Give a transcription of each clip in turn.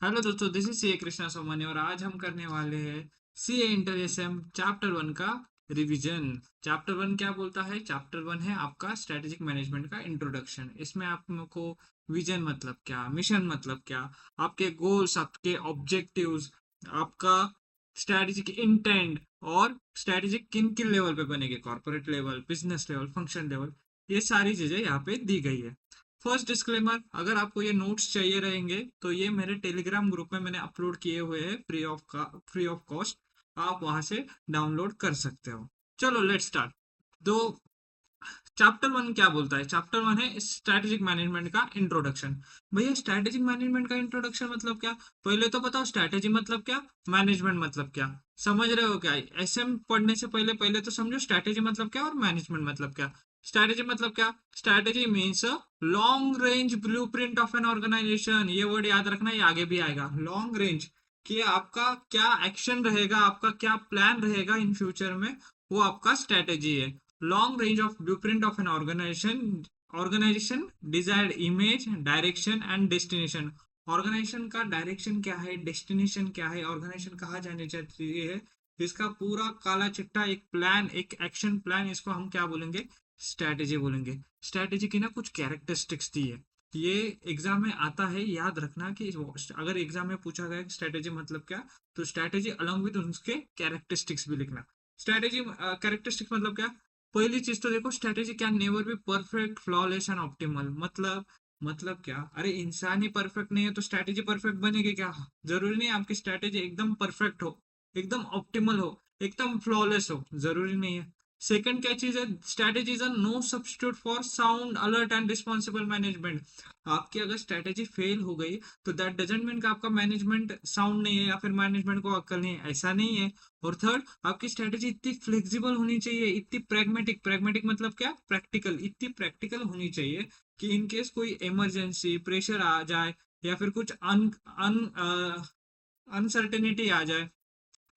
Hello दोस्तों, this is C Krishna Somani और आज हम करने वाले हैं C inter S M chapter one का रिवीजन। चैप्टर वन क्या बोलता है? चैप्टर वन है आपका स्ट्रेटेजिक मैनेजमेंट का इंट्रोडक्शन। इसमें आपको विजन मतलब क्या, मिशन मतलब क्या, आपके गोल्स, आपके ऑब्जेक्टिव्स, आपका स्ट्रेटेजिक इंटेंट और स्ट्रेटेजिक किन किन लेवल पे बनेंगे, corporate level, business level, function level, ये सारी चीजें यहाँ पे दी गई है। फर्स्ट डिस्क्लेमर, अगर आपको ये नोट्स चाहिए रहेंगे तो ये मेरे टेलीग्राम ग्रुप में मैंने अपलोड किए हुए हैं फ्री ऑफ कॉस्ट। आप वहां से डाउनलोड कर सकते हो। चलो लेट्स स्टार्ट। दो चैप्टर वन क्या बोलता है? चैप्टर वन है स्ट्रैटेजिक मैनेजमेंट का इंट्रोडक्शन। भैया स्ट्रैटेजिक मैनेजमेंट का इंट्रोडक्शन मतलब क्या? पहले तो बताओ स्ट्रैटेजी मतलब क्या, मैनेजमेंट मतलब क्या। समझ रहे हो क्या? एसएम पढ़ने से पहले पहले तो समझो स्ट्रैटेजी मतलब क्या और मैनेजमेंट मतलब क्या। स्ट्रैटेजी मतलब क्या? Strategy means long range blueprint of an organisation. ये वर्ड याद रखना, ये आगे भी आएगा। लॉन्ग रेंज कि आपका क्या एक्शन रहेगा, आपका क्या प्लान रहेगा इन फ्यूचर में, वो आपका स्ट्रैटेजी है। long range of blueprint of an organization desired image, direction and destination। Organisation का डायरेक्शन क्या है, डेस्टिनेशन क्या है, ऑर्गेनाइजेशन कहाँ जाने चाहिए है, इसका पूरा काला चिट्ठा, एक प्लान, एक एक्शन प्लान, इसको हम क्या बोलेंगे? स्ट्रैटेजी बोलेंगे। स्ट्रैटेजी की ना कुछ कैरेक्टरिस्टिक्स दी है, ये एग्जाम में आता है, याद रखना कि अगर एग्जाम में पूछा गया स्ट्रैटेजी मतलब क्या, तो स्ट्रैटेजी अलॉन्ग विद उसके कैरेक्टरिस्टिक्स भी लिखना। स्ट्रैटेजी कैरेक्टरिस्टिक्स मतलब क्या? पहली चीज तो देखो, strategy can never be perfect, flawless and optimal. मतलब क्या? अरे इंसान ही परफेक्ट नहीं है तो स्ट्रेटेजी परफेक्ट बनेगी क्या? जरूरी नहीं आपकी स्ट्रेटेजी एकदम परफेक्ट हो, एकदम ऑप्टिमल हो, एकदम फ्लॉलेस हो, जरूरी नहीं है। सेकंड क्या चीज है? Strategies are no substitute for sound, alert and responsible management. आपकी अगर स्ट्रेटेजी फेल हो गई तो दैट डजंट मीन कि आपका मैनेजमेंट साउंड नहीं है या फिर मैनेजमेंट को अक्ल नहीं है, ऐसा नहीं है। और थर्ड, आपकी स्ट्रेटेजी इतनी फ्लेक्सिबल होनी चाहिए, इतनी प्रैग्मेटिक, प्रैग्मेटिक मतलब क्या? प्रैक्टिकल, इतनी प्रैक्टिकल होनी चाहिए कि इन केस कोई इमरजेंसी, प्रेशर आ जाए या फिर कुछ अन अनसर्टेनिटी आ जाए,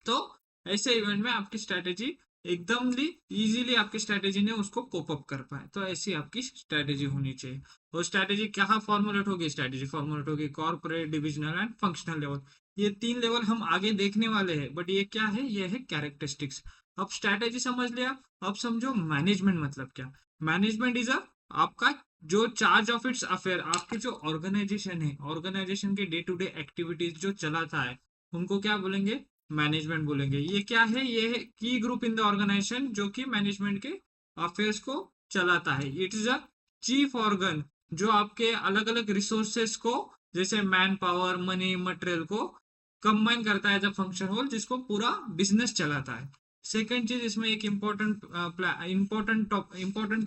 तो ऐसे इवेंट में आपकी स्ट्रेटेजी एकदमली इजीली आपकी स्ट्रेटेजी ने उसको कोप अप कर पाए, तो ऐसी आपकी स्ट्रेटेजी होनी चाहिए। और स्ट्रेटेजी क्या फॉर्मुलेट होगी? स्ट्रेटेजी फॉर्मुलेट होगी corporate, divisional and functional level. ये तीन लेवल हम आगे देखने वाले हैं, बट ये क्या है? ये है कैरेक्टरिस्टिक्स। अब स्ट्रेटेजी समझ लिया, अब समझो मैनेजमेंट मतलब क्या। मैनेजमेंट इज अ आपका जो चार्ज ऑफ इट्स अफेयर, आपके जो ऑर्गेनाइजेशन है, ऑर्गेनाइजेशन के डे टू डे एक्टिविटीज जो चलाता है, उनको क्या बोलेंगे? मैनेजमेंट बोलेंगे। ये क्या है? ये है की ग्रुप इन द ऑर्गेनाइजेशन जो कि मैनेजमेंट के अफेयर्स को चलाता है। It is a chief organ जो आपके अलग अलग रिसोर्सेस को, जैसे मैन पावर, मनी, मटेरियल को कंबाइन करता है, जब फंक्शन होल जिसको पूरा बिजनेस चलाता है। सेकंड चीज, इसमें एक इम्पोर्टेंट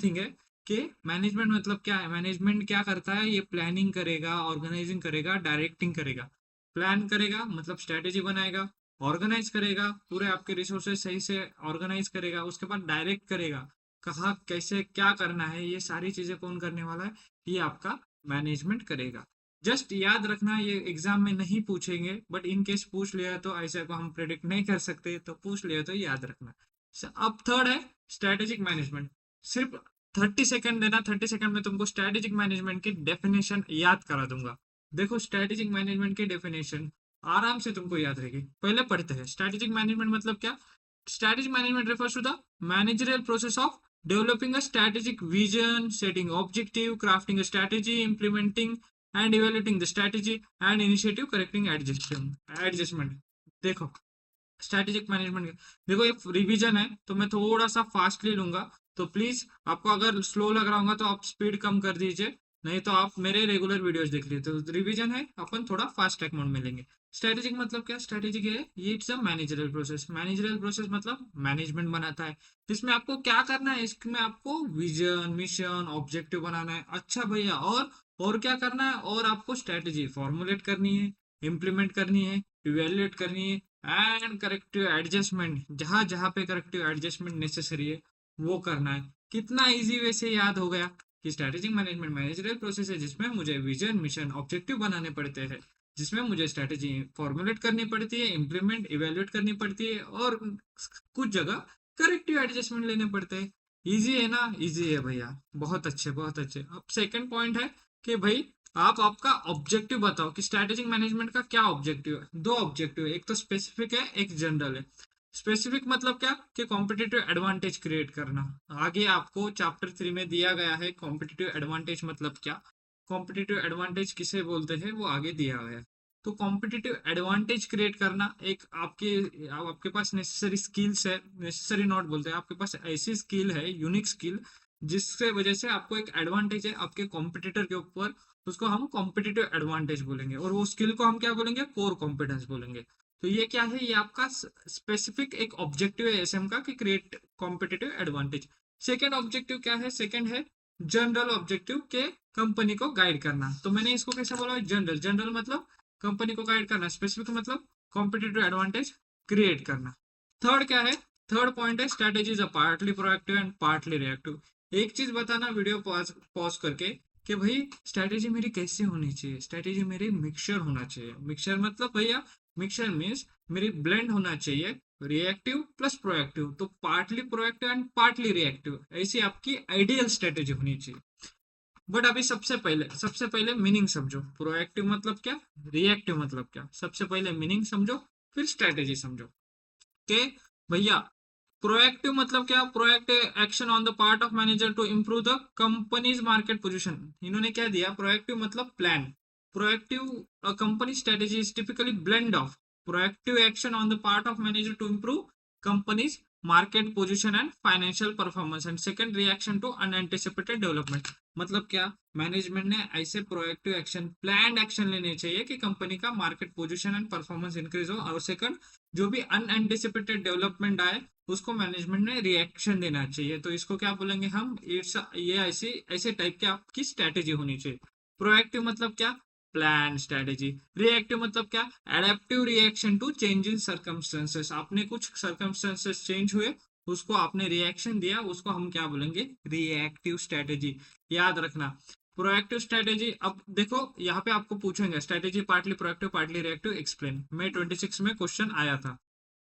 थिंग है कि मैनेजमेंट मतलब क्या है। मैनेजमेंट क्या करता है? ये प्लानिंग करेगा, ऑर्गेनाइजिंग करेगा, डायरेक्टिंग करेगा। प्लान करेगा मतलब स्ट्रेटेजी बनाएगा, ऑर्गेनाइज करेगा, पूरे आपके रिसोर्सेज सही से ऑर्गेनाइज करेगा, उसके बाद डायरेक्ट करेगा, कहाँ कैसे क्या करना है, ये सारी चीजें कौन करने वाला है? ये आपका मैनेजमेंट करेगा। जस्ट याद रखना, ये एग्जाम में नहीं पूछेंगे, बट इन केस पूछ लिया तो ऐसे को हम प्रेडिक्ट नहीं कर सकते, तो पूछ लिया तो याद रखना। अब थर्ड है स्ट्रेटेजिक मैनेजमेंट। सिर्फ 30 सेकंड देना, 30 सेकंड में तुमको स्ट्रेटेजिक मैनेजमेंट की डेफिनेशन याद करा दूंगा। देखो स्ट्रेटेजिक मैनेजमेंट की डेफिनेशन आराम से तुमको याद रहेगी। पहले पढ़ते हैं स्ट्रेटेजिक मैनेजमेंट मतलब क्या। Strategic management refers to the managerial process of developing a strategic vision, setting objective, crafting a strategy, implementing and evaluating the strategy and initiative, correcting adjustment। देखो स्ट्रेटेजिक मैनेजमेंट, देखो ये रिवीजन है तो मैं थोड़ा सा फास्टली लूंगा, तो प्लीज आपको अगर स्लो लग रहा होगा तो आप स्पीड कम कर दीजिए, नहीं तो आप मेरे रेगुलर वीडियोस देख लीजिए। तो रिवीजन है, अपन थोड़ा फास्ट ट्रैक मोड में लेंगे। स्ट्रेटेजिक मतलब क्या? स्ट्रेटेजिक है ये it's a managerial process. Managerial process मतलब मैनेजमेंट बनाता है। इसमें आपको क्या करना है? इसमें आपको विजन, मिशन, ऑब्जेक्टिव बनाना है। अच्छा भैया, और क्या करना है? और आपको स्ट्रेटेजी फॉर्मुलेट करनी है, इम्प्लीमेंट करनी है, इवेल्युएट करनी है, एंड करेक्टिव एडजस्टमेंट, जहां जहां पे करेक्टिव एडजस्टमेंट नेसेसरी है वो करना है। कितना इजी वे से याद हो गया कि स्ट्रेटेजिक मैनेजमेंट मैनेजरियल प्रोसेस है जिसमें मुझे विजन, मिशन, ऑब्जेक्टिव बनाने पड़ते हैं, जिसमें मुझे स्ट्रेटेजी फॉर्मुलेट करनी पड़ती है, इम्प्लीमेंट, इवेल्युएट करनी पड़ती है, और कुछ जगह करेक्टिव एडजस्टमेंट लेने पड़ते हैं। इजी है ना? इजी है भैया, बहुत अच्छे बहुत अच्छे। अब सेकंड पॉइंट है कि भाई आप आपका ऑब्जेक्टिव बताओ कि स्ट्रेटेजिक मैनेजमेंट का क्या ऑब्जेक्टिव है। दो ऑब्जेक्टिव है, एक तो स्पेसिफिक है, एक जनरल है। स्पेसिफिक मतलब क्या कि कॉम्पिटिटिव एडवांटेज क्रिएट करना। आगे आपको चैप्टर 3 में दिया गया है कॉम्पिटिटिव एडवांटेज मतलब क्या, कॉम्पिटिटिव एडवांटेज किसे बोलते हैं वो आगे दिया गया है। तो कॉम्पिटिटिव एडवांटेज क्रिएट करना एक आपके पास नेसेसरी स्किल्स है, नेसेसरी नॉट बोलते हैं, आपके पास ऐसी स्किल है, यूनिक स्किल, जिससे वजह से आपको एक एडवांटेज है आपके कॉम्पिटिटर के ऊपर, उसको हम कॉम्पिटिटिव एडवांटेज बोलेंगे। और वो स्किल को हम क्या बोलेंगे, कोर कॉम्पिटेंस बोलेंगे। तो ये क्या है, ये आपका स्पेसिफिक एक ऑब्जेक्टिव है एसएम का कि create competitive advantage. Second objective क्या है, सेकेंड है जनरल ऑब्जेक्टिव के कंपनी को गाइड करना। तो मैंने इसको कैसे बोला, जनरल, जनरल मतलब कंपनी को गाइड करना, स्पेसिफिक मतलब कॉम्पिटिटिव एडवांटेज क्रिएट करना। थर्ड क्या है, थर्ड पॉइंट है strategies partly proactive and partly reactive. एक चीज बताना वीडियो पॉज पॉज करके कि भाई स्ट्रेटेजी मेरी कैसे होनी चाहिए, स्ट्रेटेजी मेरी मिक्सचर होना चाहिए। मिक्सचर मतलब भैया, मिक्सचर मीन्स मेरी ब्लेंड होना चाहिए रिएक्टिव प्लस प्रोएक्टिव। तो partly proactive and partly reactive, ऐसी आपकी आइडियल स्ट्रेटेजी होनी चाहिए। बट अभी सबसे पहले मीनिंग समझो, प्रोएक्टिव मतलब क्या, रिएक्टिव मतलब क्या। सबसे पहले मीनिंग समझो, फिर स्ट्रेटेजी समझो। के भैया प्रोएक्टिव मतलब क्या, proactive action on the part of manager to improve the company's market position. इन्होंने क्या दिया, प्रोएक्टिव मतलब plan. Proactive company strategy is typically blend of proactive action on the part of manager to improve company's market position and financial performance and second reaction to unanticipated development. मतलब क्या, management ने ऐसे proactive action, planned action लेने चाहिए कि company का market position and performance increase हो। और सेकंड, जो भी अनएंटिसिपेटेड डेवलपमेंट आए उसको मैनेजमेंट ने रिएक्शन देना चाहिए। तो इसको क्या बोलेंगे हम, इट्स ये ऐसी ऐसे टाइप की आपकी स्ट्रेटेजी होनी चाहिए। प्रोएक्टिव मतलब क्या, प्लान स्ट्रेटेजी। रिएक्टिव मतलब क्या, adaptive reaction to change in circumstances. आपने कुछ सर्कमस्टेंसेस चेंज हुए, उसको आपने रिएक्शन दिया, उसको हम क्या बोलेंगे, रिएक्टिव स्ट्रेटेजी। याद रखना प्रोएक्टिव स्ट्रेटेजी। अब देखो यहाँ पे आपको पूछेंगे strategy partly proactive partly reactive explain, May 26 में क्वेश्चन आया था।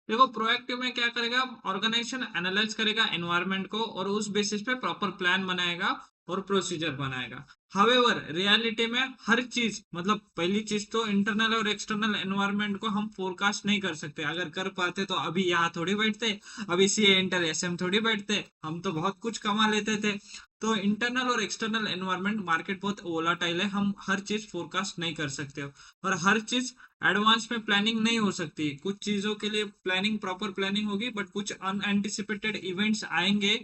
देखो प्रोएक्टिव में क्या करेगा, ऑर्गेनाइजेशन एनालाइज करेगा एनवायरनमेंट को और उस बेसिस पे प्रॉपर प्लान बनाएगा और प्रोसीजर बनाएगा। हावेवर रियलिटी में हर चीज, मतलब पहली चीज तो इंटरनल और एक्सटर्नल एनवायरनमेंट को हम फोरकास्ट नहीं कर सकते। अगर कर पाते तो अभी यहाँ थोड़ी बैठते, अभी सी इंटर एसएम थोड़ी बैठते, हम तो बहुत कुछ कमा लेते थे। तो इंटरनल और एक्सटर्नल एनवायरनमेंट, मार्केट बहुत वोलाटाइल है, हम हर चीज फोरकास्ट नहीं कर सकते। और हर चीज एडवांस में प्लानिंग नहीं हो सकती। कुछ चीजों के लिए प्लानिंग, प्रॉपर प्लानिंग होगी, बट कुछ अनएंटिसिपेटेड इवेंट्स आएंगे,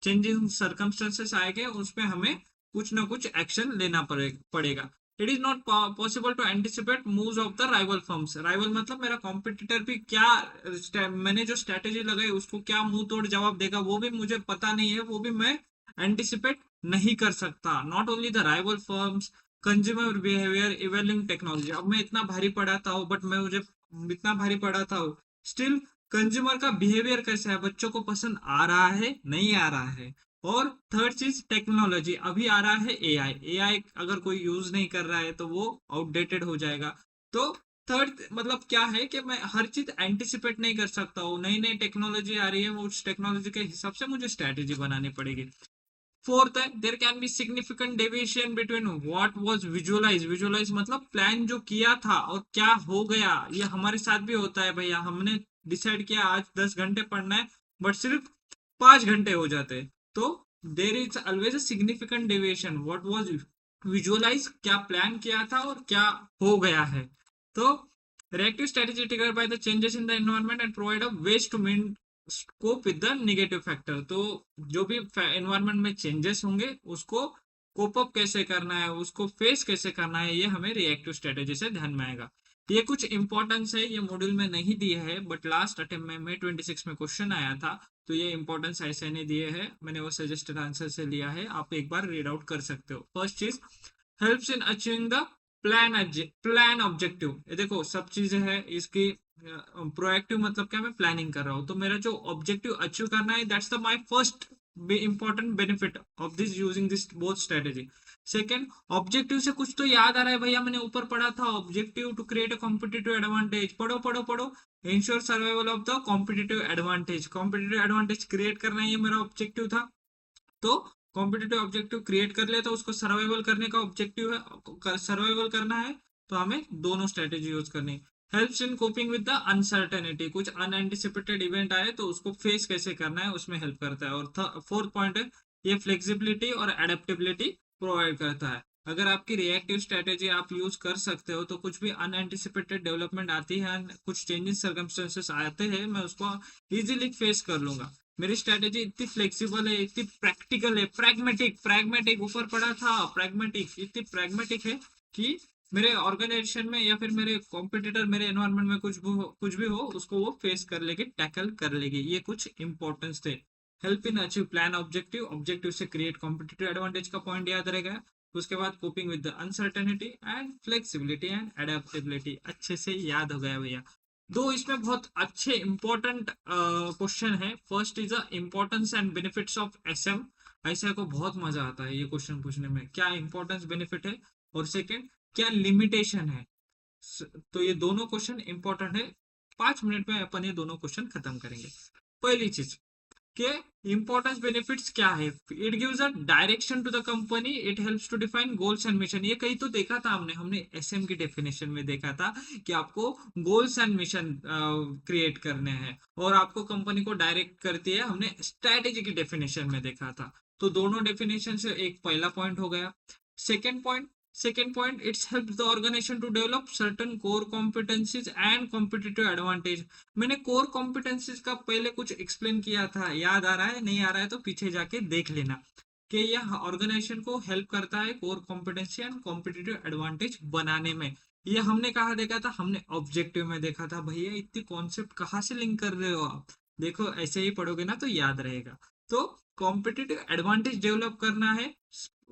चेंजिंग सर्कमस्टेंसेस आएंगे, उसमें हमें कुछ ना कुछ एक्शन लेना पड़ेगा। It is not possible to anticipate moves of the rival firms. Rival मतलब मेरा कॉम्पिटिटर भी क्या, मैंने जो स्ट्रेटेजी लगाई उसको क्या मुंह तोड़ जवाब देगा वो भी मुझे पता नहीं है, वो भी मैं एंटिसिपेट नहीं कर सकता। Not only the rival firms, consumer behaviour, evolving technology. अब मैं इतना भारी पढ़ाता हूँ, बट मैं मुझे इतना भारी पढ़ाता हूँ, स्टिल कंज्यूमर का बिहेवियर कैसा है, बच्चों को पसंद आ रहा है नहीं आ रहा है। और थर्ड चीज टेक्नोलॉजी, अभी आ रहा है एआई। एआई अगर कोई यूज नहीं कर रहा है तो वो आउटडेटेड हो जाएगा। तो थर्ड मतलब क्या है कि मैं हर चीज एंटिसिपेट नहीं कर सकता हूँ, नई नई टेक्नोलॉजी आ रही है, वो उस टेक्नोलॉजी के हिसाब से मुझे स्ट्रेटेजी बनानी पड़ेगी। फोर्थ है, there can be significant deviation between what was visualise. Visualise मतलब प्लान जो किया था और क्या हो गया। ये हमारे साथ भी होता है भैया, हमने डिसाइड किया आज 10 घंटे पढ़ना है, बट सिर्फ 5 घंटे हो जाते। तो there is always a significant deviation, what was visualise, क्या प्लान किया था और क्या हो गया है। तो reactive strategy triggered by the changes in the environment and provide a ways to cope with the negative factor। तो जो भी एनवायरनमेंट में चेंजेस होंगे उसको कोप अप कैसे करना है, उसको फेस कैसे करना है, ये हमें रिएक्टिव स्ट्रेटेजी से ध्यान में आएगा। ये कुछ इंपॉर्टेंस है, ये मॉड्यूल में नहीं दिए है, बट लास्ट अटेम्प्ट में May 26 में क्वेश्चन आया था, तो ये इंपॉर्टेंस ऐसे नहीं दिए है, मैंने वो सजेस्टेड आंसर से लिया है, आप एक बार रीड आउट कर सकते हो। फर्स्ट चीज, helps in achieving the plan objective. ये देखो सब चीजें हैं इसकी। प्रोएक्टिव मतलब क्या, मैं प्लानिंग कर रहा हूँ, तो मेरा जो ऑब्जेक्टिव अचीव करना है, that's the my first important benefit of this using this both strategy. Second, objective से कुछ तो याद आ रहा है भैया, मैंने ऊपर पढ़ा था, objective to create a competitive advantage. पढ़ो पढ़ो पढ़ो, ensure survival of the competitive advantage. Competitive advantage create करना, ये मेरा ऑब्जेक्टिव था। तो कॉम्पिटिटिव ऑब्जेक्टिव क्रिएट कर लिया तो उसको सर्वाइवल करने का ऑब्जेक्टिव है, सर्वाइवल करना है, तो हमें दोनों स्ट्रेटेजी यूज करनी है। Helps in coping with the uncertainty, कुछ अनएंटिसिपेटेड इवेंट आए तो उसको फेस कैसे करना है उसमें हेल्प करता है। और फोर्थ पॉइंट है, ये फ्लेक्सिबिलिटी और एडेप्टेबिलिटी प्रोवाइड करता है। अगर आपकी रिएक्टिव स्ट्रेटेजी आप यूज कर सकते हो तो कुछ भी अनएंटिसिपेटेड डेवलपमेंट आती है, कुछ चेंजेस सर्कमस्टेंसेस आते हैं, मैं उसको इजीली फेस कर लूंगा। मेरी स्ट्रेटेजी इतनी फ्लेक्सिबल है, इतनी प्रैक्टिकल है, प्रैग्मेटिक, प्रैग्मेटिक ऊपर पड़ा था, प्रैग्मेटिक, इतनी प्रैग्मेटिक है कि मेरे ऑर्गेनाइजेशन में या फिर मेरे कॉम्पिटिटर मेरे एनवायरनमेंट में कुछ भी हो उसको वो फेस कर लेगी, टैकल कर लेगी। ये कुछ इंपॉर्टेंस थे। Help in achieve plan objective, objective से क्रिएट कॉम्पिटिटिव एडवांटेज का पॉइंट याद रहेगा। उसके बाद coping with the uncertainty and flexibility and adaptability, अच्छे से याद हो गया भैया। दो इसमें बहुत अच्छे इंपॉर्टेंट क्वेश्चन है। First is the importance and benefits of SM. ऐसा को बहुत मजा आता है ये क्वेश्चन पूछने में, क्या इंपॉर्टेंस बेनिफिट है, और सेकंड क्या लिमिटेशन है। तो ये दोनों क्वेश्चन इंपॉर्टेंट है। 5 मिनट में अपन ये दोनों क्वेश्चन खत्म करेंगे। पहली चीज के इंपॉर्टेंस बेनिफिट्स क्या है, it gives a direction to the company, it helps to define goals and mission. ये कहीं तो देखा था हमने एसएम की डेफिनेशन में देखा था कि आपको गोल्स एंड मिशन क्रिएट करने हैं, और आपको कंपनी को डायरेक्ट करती है, हमने स्ट्रेटेजी की डेफिनेशन में देखा था। तो दोनों डेफिनेशन से एक पहला पॉइंट हो गया। Second point it's help the organisation to develop certain core competencies and competitive advantage. मैंने कोर कॉम्पिटेंसीज का पहले कुछ एक्सप्लेन किया था, याद आ रहा है, नहीं आ रहा है तो पीछे जाके देख लेना, कि यह ऑर्गेनाइजेशन को हेल्प करता है core competency and competitive advantage बनाने में। ये हमने कहा देखा था, हमने ऑब्जेक्टिव में देखा था। भैया इतनी कॉन्सेप्ट कहाँ से लिंक कर रहे हो आप, देखो ऐसे ही पढ़ोगे ना तो याद रहेगा। तो कॉम्पिटिटिव एडवांटेज डेवलप करना है,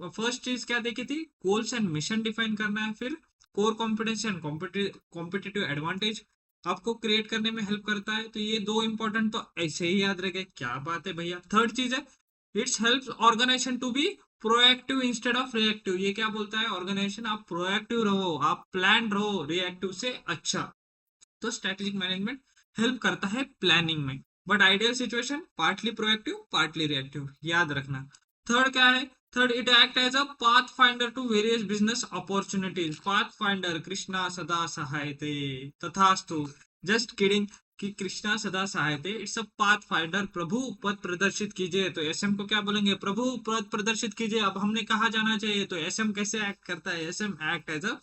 फर्स्ट चीज क्या देखी थी, गोल्स एंड मिशन डिफाइन करना है, फिर core competency and competitive advantage आपको क्रिएट करने में हेल्प करता है। तो ये दो इंपॉर्टेंट तो ऐसे ही याद रखे, क्या बात है भैया। थर्ड चीज है, it's helps organisation to be proactive instead of reactive. ये क्या बोलता है, ऑर्गेनाइजेशन आप प्रोएक्टिव रहो, आप प्लान रहो रिएक्टिव से। अच्छा, तो स्ट्रेटेजिक मैनेजमेंट हेल्प करता है प्लानिंग में, but ideal situation partly proactive partly reactive, याद रखना। थर्ड क्या है, third it act as a path finder to various business opportunities. Path finder, Krishna सदा सहायते, तथास्तु, जस्ट किडिंग कि कृष्णा सदा सहायते, इट्स अ पाथ फाइंडर। प्रभु पथ प्रदर्शित कीजिए, तो एसएम को क्या बोलेंगे, प्रभु पथ प्रदर्शित कीजिए। अब हमने कहा जाना चाहिए, तो एसएम कैसे एक्ट करता है, SM act as a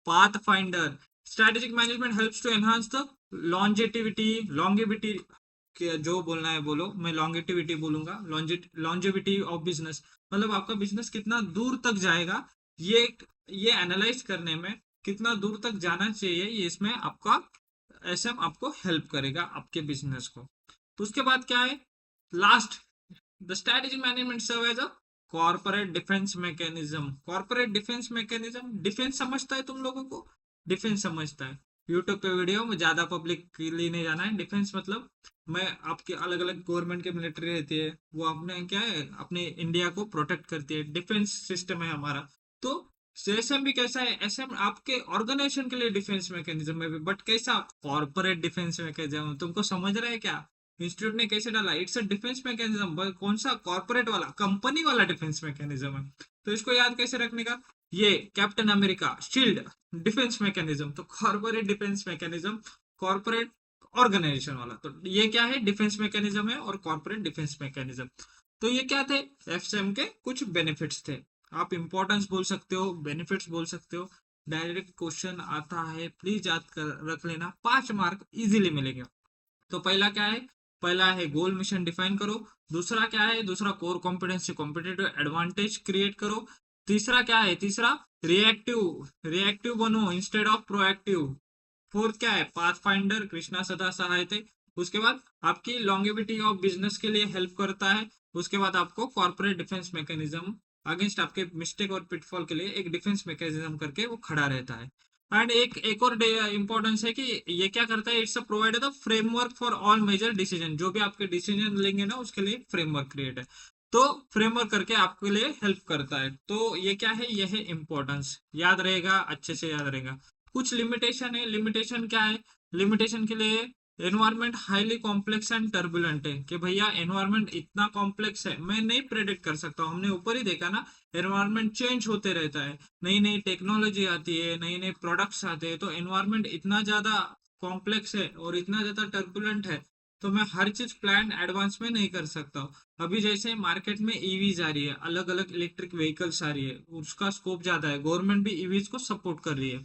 path finder. Strategic management helps to enhance the longevity, जो बोलना है बोलो, मैं लॉन्गेटिविटी बोलूंगा, लॉन्जेविटी ऑफ बिजनेस, मतलब आपका बिजनेस कितना दूर तक जाएगा, ये ये एनालाइज करने में कितना दूर तक जाना चाहिए, ये इसमें आपका एसएम आपको हेल्प करेगा आपके बिजनेस को। तो उसके बाद क्या है, last, the strategic management serve as a corporate defence mechanism. Corporate defence mechanism, defence समझता है तुम लोगों को, डिफेंस समझता है, यूट्यूब पे वीडियो में ज्यादा पब्लिक के लिए नहीं जाना है। डिफेंस मतलब मैं आपके अलग अलग गवर्नमेंट के मिलिट्री रहती है, वो अपने क्या है, अपने इंडिया को प्रोटेक्ट करती है, डिफेंस सिस्टम है हमारा। तो एसएम भी कैसा है, एसएम आपके ऑर्गेनाइजेशन के लिए डिफेंस मैकेनिज्म है, बट कैसा, कॉर्पोरेट डिफेंस मैकेनिज्म। तुमको समझ रहे हैं क्या, इंस्टीट्यूट ने कैसे डाला, इट्स अ डिफेंस मैकेनिज्म, कौन सा, कॉर्पोरेट वाला, कंपनी वाला डिफेंस मैकेनिज्म है। तो इसको याद कैसे रखने का, ये captain America shield defence mechanism, तो corporate defence mechanism, corporate organisation वाला, तो ये क्या है, डिफेंस मैकेनिज्म है और कॉर्पोरेट डिफेंस मैकेनिज्म। तो ये क्या थे, एफसीएम के कुछ बेनिफिट्स थे। आप इंपॉर्टेंस बोल सकते हो, बेनिफिट्स बोल सकते हो। डायरेक्ट क्वेश्चन आता है, प्लीज याद कर रख लेना, 5 मार्क इजीली मिलेंगे। तो पहला क्या है, पहला है गोल मिशन डिफाइन करो। दूसरा क्या है, दूसरा core competency competitive advantage create करो। तीसरा क्या है, तीसरा रिएक्टिव, रिएक्टिव बनो इंस्टेड ऑफ प्रोएक्टिव। फोर्थ क्या है, पाथ फाइंडर, कृष्णा सदा सहायते। उसके बाद आपकी लॉन्गेविटी ऑफ बिजनेस के लिए हेल्प करता है। उसके बाद आपको कॉर्पोरेट डिफेंस मैकेनिज्म अगेंस्ट आपके मिस्टेक और पिटफॉल के लिए एक डिफेंस मैकेनिज्म करके वो खड़ा रहता है। एंड एक और इंपॉर्टेंस है कि ये क्या करता है, it's provide the framework for all major decision. जो भी आपके डिसीजन लेंगे ना उसके लिए फ्रेमवर्क क्रिएट है, तो फ्रेमवर्क करके आपके लिए हेल्प करता है। तो ये क्या है, ये है इंपॉर्टेंस, याद रहेगा, अच्छे से याद रहेगा। कुछ लिमिटेशन है, लिमिटेशन क्या है, लिमिटेशन के लिए environment highly complex and turbulent है, कि भैया एनवायरमेंट इतना कॉम्प्लेक्स है, मैं नहीं प्रेडिक्ट कर सकता हूँ। हमने ऊपर ही देखा ना, एनवायरमेंट चेंज होते रहता है, नई नई टेक्नोलॉजी आती है, नई नई प्रोडक्ट्स आते हैं, तो एनवायरमेंट इतना ज्यादा कॉम्प्लेक्स है और इतना ज्यादा टर्बुलेंट है, तो मैं हर चीज प्लान एडवांस में नहीं कर सकता हूँ। अभी जैसे मार्केट में ईवीज आ रही है, अलग अलग इलेक्ट्रिक व्हीकल्स आ रही है, उसका स्कोप ज्यादा है, गवर्नमेंट भी ईवीज को सपोर्ट कर रही है।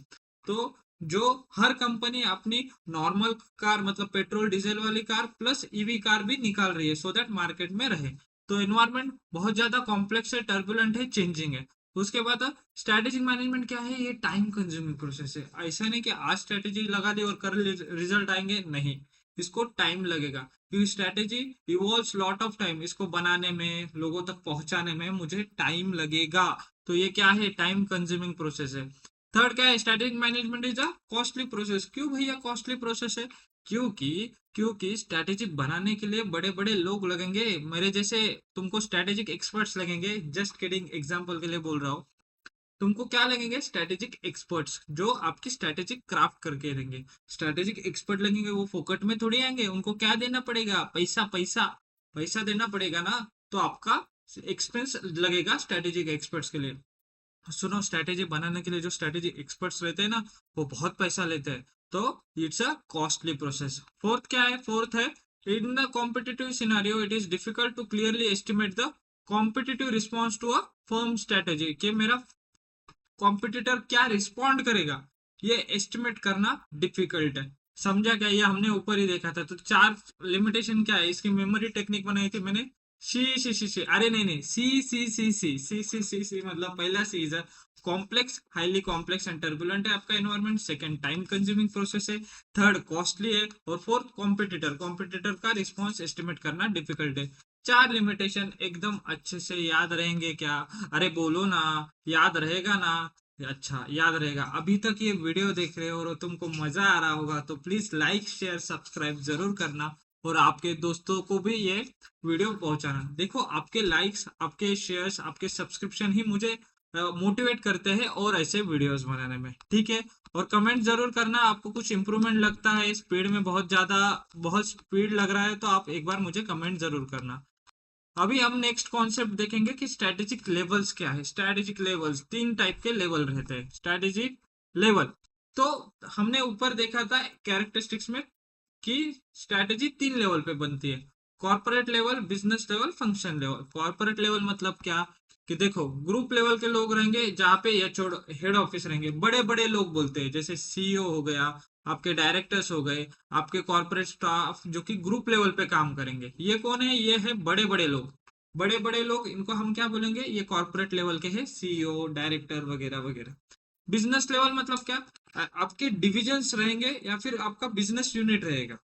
तो जो हर कंपनी अपनी नॉर्मल कार मतलब पेट्रोल डीजल वाली कार प्लस ईवी कार भी निकाल रही है, सो दैट मार्केट में रहे। तो एनवायरमेंट बहुत ज्यादा कॉम्प्लेक्स है, टर्बुलेंट है, चेंजिंग है। उसके बाद स्ट्रेटेजिक मैनेजमेंट क्या है, ये टाइम कंज्यूमिंग प्रोसेस है। ऐसा नहीं कि आज स्ट्रेटेजी लगा दी और कल रिजल्ट आएंगे, नहीं, इसको टाइम लगेगा, क्योंकि strategy evolves lot of time, इसको बनाने में, लोगों तक पहुंचाने में मुझे टाइम लगेगा। तो ये क्या है, टाइम कंज्यूमिंग प्रोसेस है। थर्ड क्या है, strategic management is a costly process. क्यों भैया कॉस्टली प्रोसेस है? क्योंकि क्योंकि स्ट्रेटेजी बनाने के लिए बड़े बड़े लोग लगेंगे, मेरे जैसे तुमको स्ट्रेटेजिक एक्सपर्ट्स लगेंगे, जस्ट किडिंग, एग्जांपल के लिए बोल रहा हूँ। तुमको क्या लगेंगे, स्ट्रेटेजिक एक्सपर्ट्स, जो आपकी स्ट्रेटेजिक क्राफ्ट करके रहेंगे। स्ट्रेटेजिक एक्सपर्ट लगेंगे, वो फोकट में थोड़ी आएंगे, उनको क्या देना पड़ेगा, पैसा पैसा पैसा देना पड़ेगा ना। तो आपका एक्सपेंस लगेगा स्ट्रेटेजिक एक्सपर्ट्स के लिए। सुनो, स्ट्रेटेजी बनाने के लिए जो स्ट्रेटेजी एक्सपर्ट्स रहते हैं ना, वो बहुत पैसा लेते हैं। तो it's a costly process. Fourth क्या है, फोर्थ है, in the competitive scenario it is difficult to clearly estimate the competitive response to a firm strategy, कि मेरा कॉम्पिटिटर क्या रिस्पॉन्ड करेगा, ये एस्टिमेट करना डिफिकल्ट है। समझा क्या, ये हमने ऊपर ही देखा था। तो चार लिमिटेशन क्या है, इसकी मेमोरी टेक्निक बनाई थी मैंने, सी, अरे नहीं नहीं, सी मतलब पहला see is complex, highly complex and turbulent है आपका environment. Second, time consuming process है। थर्ड, कॉस्टली है। और फोर्थ, कॉम्पिटिटर, कॉम्पिटिटर का रिस्पॉन्स एस्टिमेट करना डिफिकल्ट है। चार लिमिटेशन एकदम अच्छे से याद रहेंगे क्या? अरे बोलो ना, याद रहेगा ना? अच्छा, याद रहेगा। अभी तक ये वीडियो देख रहे हो और तुमको मजा आ रहा होगा, तो प्लीज लाइक शेयर सब्सक्राइब जरूर करना, और आपके दोस्तों को भी ये वीडियो पहुंचाना। देखो, आपके लाइक्स, आपके शेयर्स, आपके सब्सक्रिप्शन ही मुझे मोटिवेट करते हैं और ऐसे वीडियोस बनाने में, ठीक है। और कमेंट जरूर करना, आपको कुछ इंप्रूवमेंट लगता है, स्पीड में बहुत ज्यादा, बहुत स्पीड लग रहा है, तो आप एक बार मुझे कमेंट जरूर करना। अभी हम नेक्स्ट कॉन्सेप्ट देखेंगे कि स्ट्रेटेजिक लेवल्स क्या है। स्ट्रेटेजिक लेवल्स, तीन टाइप के लेवल रहते हैं स्ट्रेटेजिक लेवल। तो हमने ऊपर देखा था कैरेक्टरिस्टिक्स में कि स्ट्रेटेजी तीन लेवल पे बनती है, corporate level, business level, function level. Corporate level मतलब क्या, कि देखो, ग्रुप लेवल के लोग रहेंगे, जहाँ पे एचओ हेड ऑफिस रहेंगे, बड़े बड़े लोग बोलते हैं, जैसे सीईओ हो गया, आपके डायरेक्टर्स हो गए, आपके कॉर्पोरेट स्टाफ जो कि ग्रुप लेवल पे काम करेंगे। ये कौन है, ये है बड़े बड़े लोग। बड़े बड़े लोग, इनको हम क्या बोलेंगे, ये कॉर्पोरेट लेवल के हैं, सीईओ, डायरेक्टर वगैरह वगैरह। बिजनेस लेवल मतलब क्या, आपके डिविजन्स रहेंगे या फिर आपका बिजनेस यूनिट रहेगा,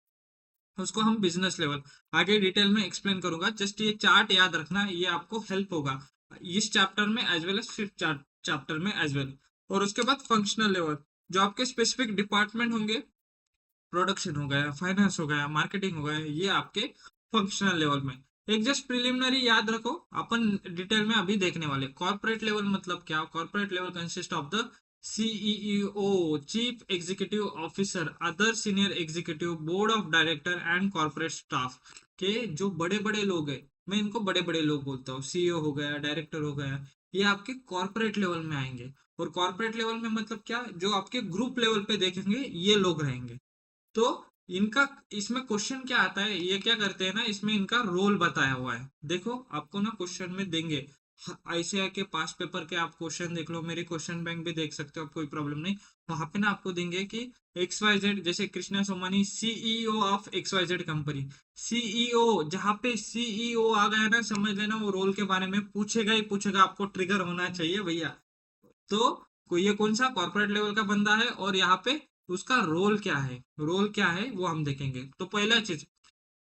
उसको हम बिजनेस लेवल आगे डिटेल में एक्सप्लेन करूंगा। जस्ट ये चार्ट याद रखना, ये आपको हेल्प होगा इस चैप्टर में as well as fifth chapter में एज वेल। और उसके बाद फंक्शनल लेवल, जो आपके स्पेसिफिक डिपार्टमेंट होंगे, प्रोडक्शन हो गया, फाइनेंस हो गया, मार्केटिंग हो गया, ये आपके फंक्शनल लेवल में। एक जस्ट प्रिलिमिनरी याद रखो, अपन डिटेल में अभी देखने वाले। कॉर्पोरेट लेवल मतलब क्या, corporate level consist of the CEO, chief executive officer, other senior executive, board of director and corporate staff, के जो बड़े बड़े लोग हैं, मैं इनको बड़े बड़े लोग बोलता हूँ। सीईओ हो गया, डायरेक्टर हो गया, ये आपके कॉर्पोरेट लेवल में आएंगे। और कॉर्पोरेट लेवल में मतलब क्या, जो आपके ग्रुप लेवल पे देखेंगे, ये लोग रहेंगे। तो इनका, इसमें क्वेश्चन क्या आता है, ये क्या करते हैं ना, इसमें इनका रोल बताया हुआ है। देखो, आपको ना क्वेश्चन में देंगे, आईसीआई के पास पेपर के आप क्वेश्चन देख लो, मेरे क्वेश्चन बैंक भी देख सकते हो आप, कोई प्रॉब्लम नहीं। वहां पे ना आपको देंगे कि एक्स वाई जेड, जैसे Krishna Somani CEO of X Y Z company, CEO, जहाँ पे सीईओ आ गया ना, समझ लेना वो रोल के बारे में पूछेगा ही पूछेगा, आपको ट्रिगर होना चाहिए भैया। तो ये कौन सा कॉर्पोरेट लेवल का बंदा है, और यहाँ पे उसका रोल क्या है, रोल क्या है वो हम देखेंगे। तो पहला चीज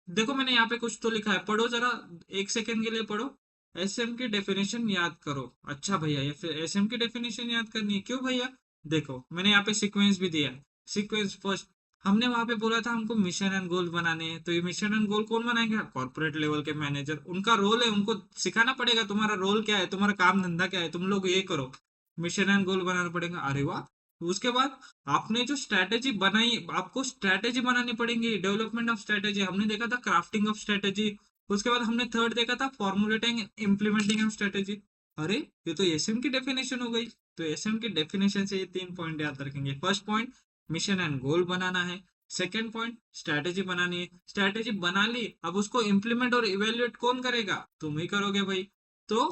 देखो, मैंने यहाँ पे कुछ तो लिखा है, पढ़ो जरा, एक सेकंड के लिए पढ़ो। एसएम की डेफिनेशन याद करो। अच्छा भैया, ये फिर एसएम की डेफिनेशन याद करनी है, क्यों भैया? देखो, मैंने यहाँ पे सीक्वेंस भी दिया है। सीक्वेंस फर्स्ट, हमने वहां पे बोला था हमको मिशन एंड गोल बनाने हैं, तो ये मिशन एंड गोल कौन बनाएंगे, कॉर्पोरेट लेवल के मैनेजर। उनका रोल है, उनको सिखाना पड़ेगा तुम्हारा रोल क्या है, तुम्हारा काम धंधा क्या है, तुम लोग ये करो, मिशन एंड गोल बनाना पड़ेगा। अरे वाह, उसके बाद आपने जो स्ट्रैटेजी बनाई, आपको स्ट्रैटेजी बनानी पड़ेगी, डेवलपमेंट ऑफ स्ट्रैटेजी। हमने देखा था क्राफ्टिंग ऑफ स्ट्रैटेजी। उसके बाद हमने थर्ड देखा था फॉर्मुलेटिंग इम्प्लीमेंटिंग ऑफ स्ट्रैटेजी। अरे ये तो एसएम की डेफिनेशन हो गई। तो एसएम की डेफिनेशन से ये 3 पॉइंट याद रखेंगे। फर्स्ट पॉइंट मिशन एंड गोल बनाना है। सेकेंड पॉइंट स्ट्रैटेजी बनानी है। स्ट्रैटेजी बना ली, अब उसको इम्प्लीमेंट और इवेल्युएट कौन करेगा? तुम ही करोगे भाई। तो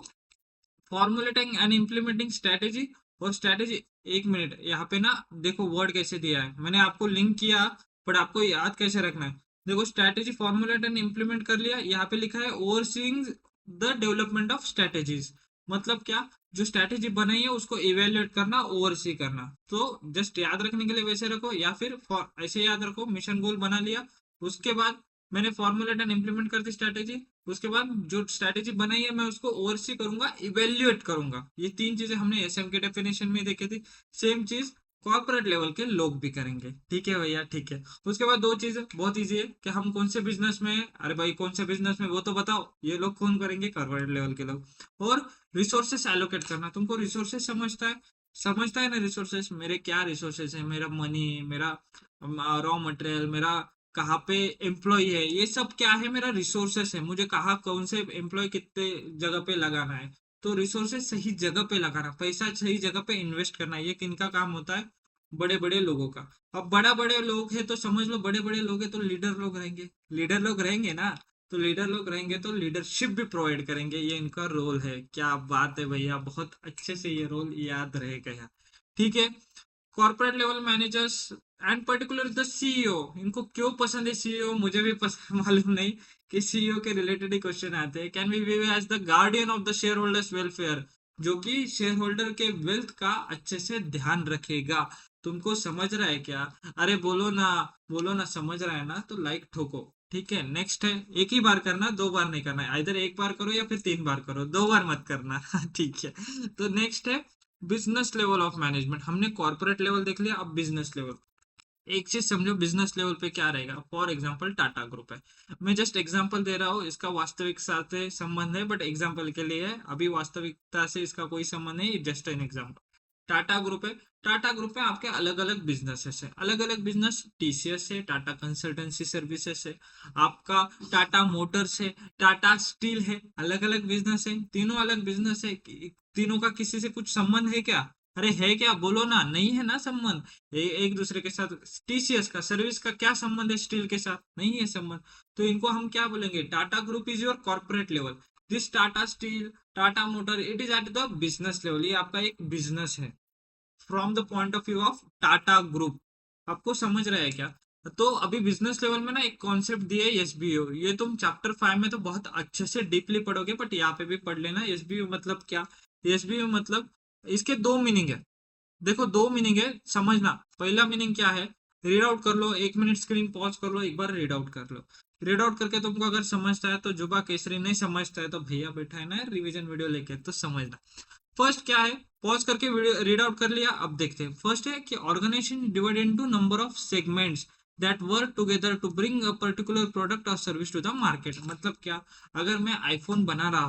फॉर्मुलेटिंग एंड इम्प्लीमेंटिंग स्ट्रैटेजी और स्ट्रैटेजी। एक मिनट, यहाँ पे ना देखो वर्ड कैसे दिया है, मैंने आपको लिंक किया, बट आपको याद कैसे रखना है। देखो स्ट्रैटेजी फॉर्मुलेट एंड इम्प्लीमेंट कर लिया, यहाँ पे लिखा है overseeing the development of strategies. मतलब क्या? जो स्ट्रैटेजी बनाई है उसको इवेल्युएट करना, ओवरसी करना। तो जस्ट याद रखने के लिए वैसे रखो, या फिर ऐसे याद रखो, मिशन गोल बना लिया, उसके बाद मैंने फॉर्मुलेट एंड इम्प्लीमेंट कर दी स्ट्रैटेजी, उसके बाद जो स्ट्रैटेजी बनाई है मैं उसको ओवरसी करूंगा, इवेल्युएट करूंगा। ये 3 चीजें हमने एसएम के डेफिनेशन में देखी थी। सेम चीज कॉर्पोरेट लेवल के लोग भी करेंगे। ठीक है भैया, ठीक है। उसके बाद 2 चीजें बहुत इजी है कि हम कौन से बिजनेस में हैं। अरे भाई कौन से बिजनेस में, वो तो बताओ। ये लोग कौन करेंगे? कॉर्पोरेट लेवल के लोग। और रिसोर्सेस एलोकेट करना, तुमको रिसोर्सेस समझता है ना? रिसोर्सेस, मेरे क्या रिसोर्सेस है? मेरा मनी, मेरा रॉ मटेरियल, मेरा कहाँ पे एम्प्लॉय है, ये सब क्या है? मेरा रिसोर्सेस है। मुझे कहाँ कौन से एम्प्लॉय कितने जगह पे लगाना है। तो रिसोर्सेस सही जगह पे लगाना, पैसा सही जगह पे इन्वेस्ट करना, ये किनका काम होता है? बड़े बड़े लोगों का। अब बड़ा बड़े लोग हैं तो समझ लो, बड़े बड़े लोग हैं तो लीडर लोग रहेंगे। लीडर लोग रहेंगे ना, तो लीडर लोग रहेंगे तो लीडरशिप भी प्रोवाइड करेंगे, ये इनका रोल है। क्या बात है भैया, बहुत अच्छे से ये रोल याद रहेगा। ठीक है। Corporate level managers and particular the CEO, इनको क्यों पसंद है सीईओ? मुझे भी पसंद मालूम नहीं कि सीईओ के रिलेटेड ही क्वेश्चन आते हैं। Can be view as the guardian of the share holders welfare, जो कि शेयर होल्डर के वेल्थ का अच्छे से ध्यान रखेगा। तुमको समझ रहा है क्या? अरे बोलो ना, बोलो ना, समझ रहा है ना? तो लाइक ठोको। ठीक है। नेक्स्ट है, एक ही बार करना, 2 बार नहीं करना है। इधर एक बार करो या फिर 3 बार करो, 2 बार मत करना। ठीक है। तो नेक्स्ट है बिजनेस लेवल ऑफ मैनेजमेंट। हमने कॉर्पोरेट लेवल देख लिया, अब बिजनेस लेवल। एक चीज समझो, बिजनेस लेवल पे क्या रहेगा। फॉर एग्जांपल टाटा ग्रुप है, मैं जस्ट एग्जांपल दे रहा हूँ, इसका वास्तविक से संबंध है बट एग्जांपल के लिए है, अभी वास्तविकता से इसका कोई संबंध नहीं, just an example. Tata group है। टाटा ग्रुप में आपके अलग अलग बिजनेसेस है, अलग अलग बिजनेस। टीसीएस है, टाटा कंसल्टेंसी सर्विसेज है, आपका टाटा मोटर्स है, टाटा स्टील है। अलग अलग बिजनेस है, तीनों अलग बिजनेस है। तीनों का किसी से कुछ संबंध है क्या? अरे है क्या? बोलो ना, नहीं है ना संबंध। एक दूसरे के साथ। टीसीएस का सर्विस का क्या संबंध है स्टील के साथ? नहीं है संबंध। तो इनको हम क्या बोलेंगे? Tata group is your corporate level. This Tata steel, Tata motor, it is at the business level, ये आपका एक बिजनेस है from the point of view of Tata group. आपको समझ रहा है क्या? तो अभी बिजनेस लेवल में ना एक कॉन्सेप्ट दिया है एसबीओ, ये तुम चैप्टर 5 में तो बहुत अच्छे से डीपली पढ़ोगे, बट यहाँ पे भी पढ़ लेना। एसबीओ मतलब क्या? एसबीओ मतलब, इसके 2 मीनिंग है। देखो 2 मीनिंग है, समझना। पहला मीनिंग क्या है? रीड आउट कर लो, 1 मिनट स्क्रीन पॉज कर लो, एक बार रीड आउट कर लो। रीड आउट करके तुमको अगर समझता है तो जुबा केसरी, नहीं समझता है तो भैया बैठा है ना रिवीजन वीडियो लेके, तो समझना। फर्स्ट क्या है? पॉज करके वीडियो रीड आउट कर लिया, अब देखते हैं। फर्स्ट है कि organisation divided into number of segments that work together to bring a particular product और सर्विस टू द मार्केट। मतलब क्या? अगर मैं आईफोन बना रहा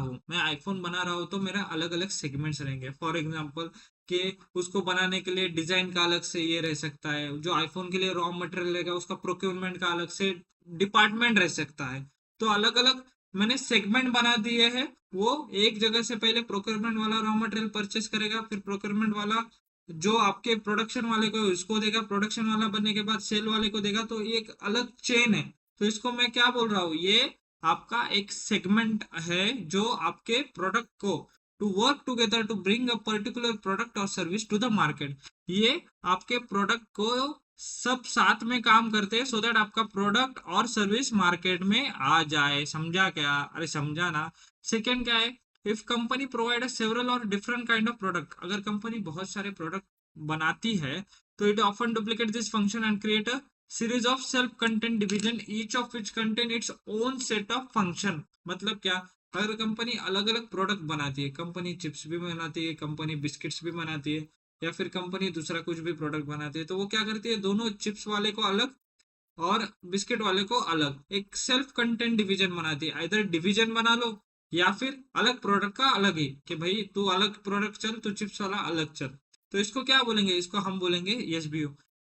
हूँ, तो मेरा अलग अलग सेगमेंट्स रहेंगे। फॉर एग्जांपल कि उसको बनाने के लिए डिजाइन का अलग से ये रह सकता है, जो आईफोन के लिए रॉ मटेरियल रहेगा उसका प्रोक्योरमेंट का अलग से डिपार्टमेंट रह सकता है। तो अलग अलग मैंने सेगमेंट बना दिए हैं। वो एक जगह से पहले प्रोक्योरमेंट वाला रॉ मटेरियल परचेस करेगा, फिर प्रोक्योरमेंट वाला जो आपके प्रोडक्शन वाले को उसको देगा, प्रोडक्शन वाला बनने के बाद सेल वाले को देगा। तो ये एक अलग चेन है। तो इसको मैं क्या बोल रहा हूँ? ये आपका एक सेगमेंट है जो आपके प्रोडक्ट को to work together to bring a particular product और सर्विस टू द मार्केट। ये आपके प्रोडक्ट को सब साथ में काम करते हैं सो दैट आपका प्रोडक्ट और सर्विस मार्केट में आ जाए। समझा क्या? अरे समझा ना। सेकंड क्या है? इफ कंपनी प्रोवाइड सेवरल और डिफरेंट काइंड ऑफ प्रोडक्ट, अगर कंपनी बहुत सारे प्रोडक्ट बनाती है तो it often duplicate this function and create a series of self content division each of which contain its own set of function. मतलब क्या? अगर कंपनी अलग अलग प्रोडक्ट बनाती है, कंपनी चिप्स भी बनाती है, कंपनी बिस्किट्स भी बनाती है, या फिर कंपनी दूसरा कुछ भी प्रोडक्ट बनाती है, तो वो क्या करती है? दोनों चिप्स वाले को अलग और बिस्किट वाले को अलग एक सेल्फ कंटेंट डिवीजन बनाती है। इधर डिवीजन बना लो या फिर अलग प्रोडक्ट का अलग ही, कि भाई तू अलग प्रोडक्ट चल, तू चिप्स वाला अलग चल। तो इसको क्या बोलेंगे, इसको हम बोलेंगे एसबीओ।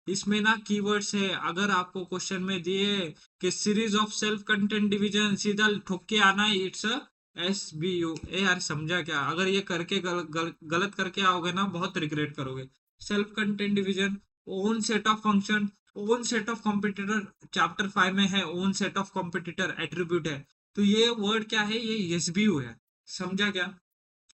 इसमें ना कीवर्ड्स है, अगर आपको क्वेश्चन में दिए कि series of self content division, सीधा ठोक के आना इट्स अ एसबीओ। ए यार समझा क्या, अगर ये करके गलत करके आओगे ना बहुत रिग्रेट करोगे। Self content division, own set of function, own set of competitor, chapter 5 में है own set of competitor attribute है। तो ये वर्ड क्या है, ये एसबीओ है, समझा क्या।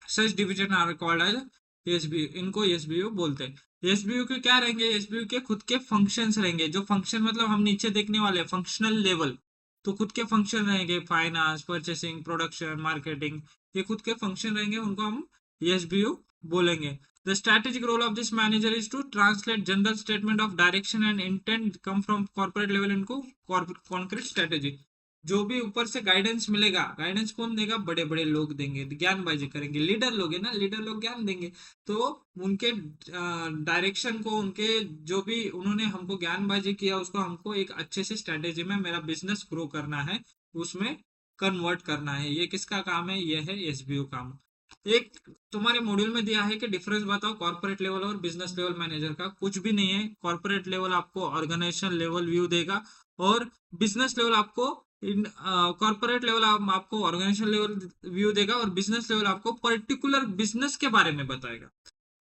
Such division are called as SBO, इनको एसबीओ बोलते हैं। एसबीओ के क्या रहेंगे, एसबीओ के खुद के फंक्शंस रहेंगे, जो फंक्शन मतलब हम नीचे देखने वाले फंक्शनल लेवल। तो खुद के फंक्शन रहेंगे, फाइनेंस, परचेसिंग, प्रोडक्शन, मार्केटिंग, ये खुद के फंक्शन रहेंगे, उनको हम एसबीओ बोलेंगे। The strategic role of this manager is to translate general statement of direction and intent come from corporate level into concrete strategy। जो भी ऊपर से गाइडेंस मिलेगा, गाइडेंस कौन देगा, बड़े बड़े लोग देंगे, ज्ञानबाजी करेंगे, लीडर लोग है ना, लीडर लोग ज्ञान देंगे। तो उनके डायरेक्शन को, उनके जो भी उन्होंने हमको ज्ञानबाजी किया उसको हमको एक अच्छे से स्ट्रेटेजी में मेरा बिजनेस ग्रो करना है, उसमें कन्वर्ट करना है। ये किसका काम है, ये है एसबीओ काम। एक तुम्हारे मॉड्यूल में दिया है कि डिफरेंस बताओ कॉर्पोरेट लेवल और बिजनेस लेवल मैनेजर का। कुछ भी नहीं है, कॉर्पोरेट लेवल आपको ऑर्गेनाइजेशन लेवल व्यू देगा, और बिजनेस लेवल आपको इन कॉर्पोरेट लेवल आपको ऑर्गेनाइजेशन लेवल व्यू देगा, और बिजनेस लेवल आपको पर्टिकुलर बिजनेस के बारे में बताएगा।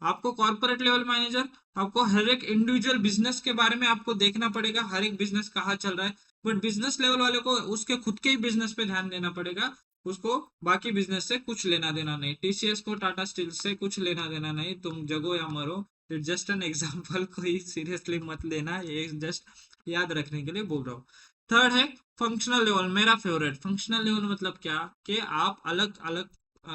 आपको कॉर्पोरेट लेवल मैनेजर आपको हर एक इंडिविजुअल बिजनेस के बारे में आपको देखना पड़ेगा, हर एक बिजनेस कहाँ चल रहा है। बट बिजनेस लेवल वाले को उसके खुद के ही बिजनेस पे ध्यान देना पड़ेगा, उसको बाकी बिजनेस से कुछ लेना देना नहीं। टीसीएस को टाटा स्टील से कुछ लेना देना नहीं, तुम जगो या मरो। इट्स जस्ट एन एग्जाम्पल, कोई सीरियसली मत लेना, ये जस्ट याद रखने के लिए बोल रहा हूँ। थर्ड है फंक्शनल लेवल, मेरा फेवरेट। फंक्शनल लेवल मतलब क्या, कि आप अलग अलग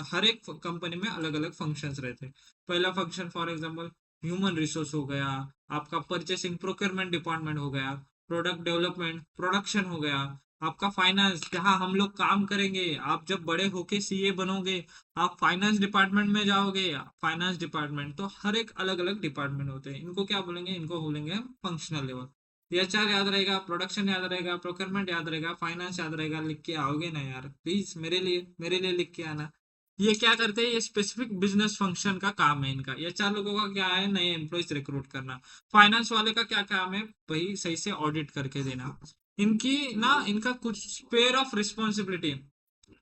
हर एक कंपनी में अलग अलग फंक्शंस रहते हैं। पहला function for example human resource हो गया, आपका परचेसिंग प्रोक्योरमेंट डिपार्टमेंट हो गया, प्रोडक्ट डेवलपमेंट प्रोडक्शन हो गया, आपका फाइनेंस जहाँ हम लोग काम करेंगे। आप जब बड़े होके सीए बनोगे, आप फाइनेंस डिपार्टमेंट में जाओगे, फाइनेंस डिपार्टमेंट। तो हर एक अलग अलग डिपार्टमेंट होते हैं, इनको क्या बोलेंगे, इनको बोलेंगे फंक्शनल लेवल। एचआर याद रहेगा, प्रोडक्शन याद रहेगा, प्रोक्योरमेंट याद रहेगा, फाइनेंस याद रहेगा, लिख के आओगे ना यार प्लीज, मेरे लिए लिख के आना। ये क्या करते हैं, ये स्पेसिफिक बिजनेस फंक्शन का काम है इनका। ये चार लोगों का क्या है, नए एम्प्लॉयज रिक्रूट करना। फाइनेंस वाले का क्या काम है भाई, सही से ऑडिट करके देना। इनकी ना, इनका कुछ sphere of responsibility.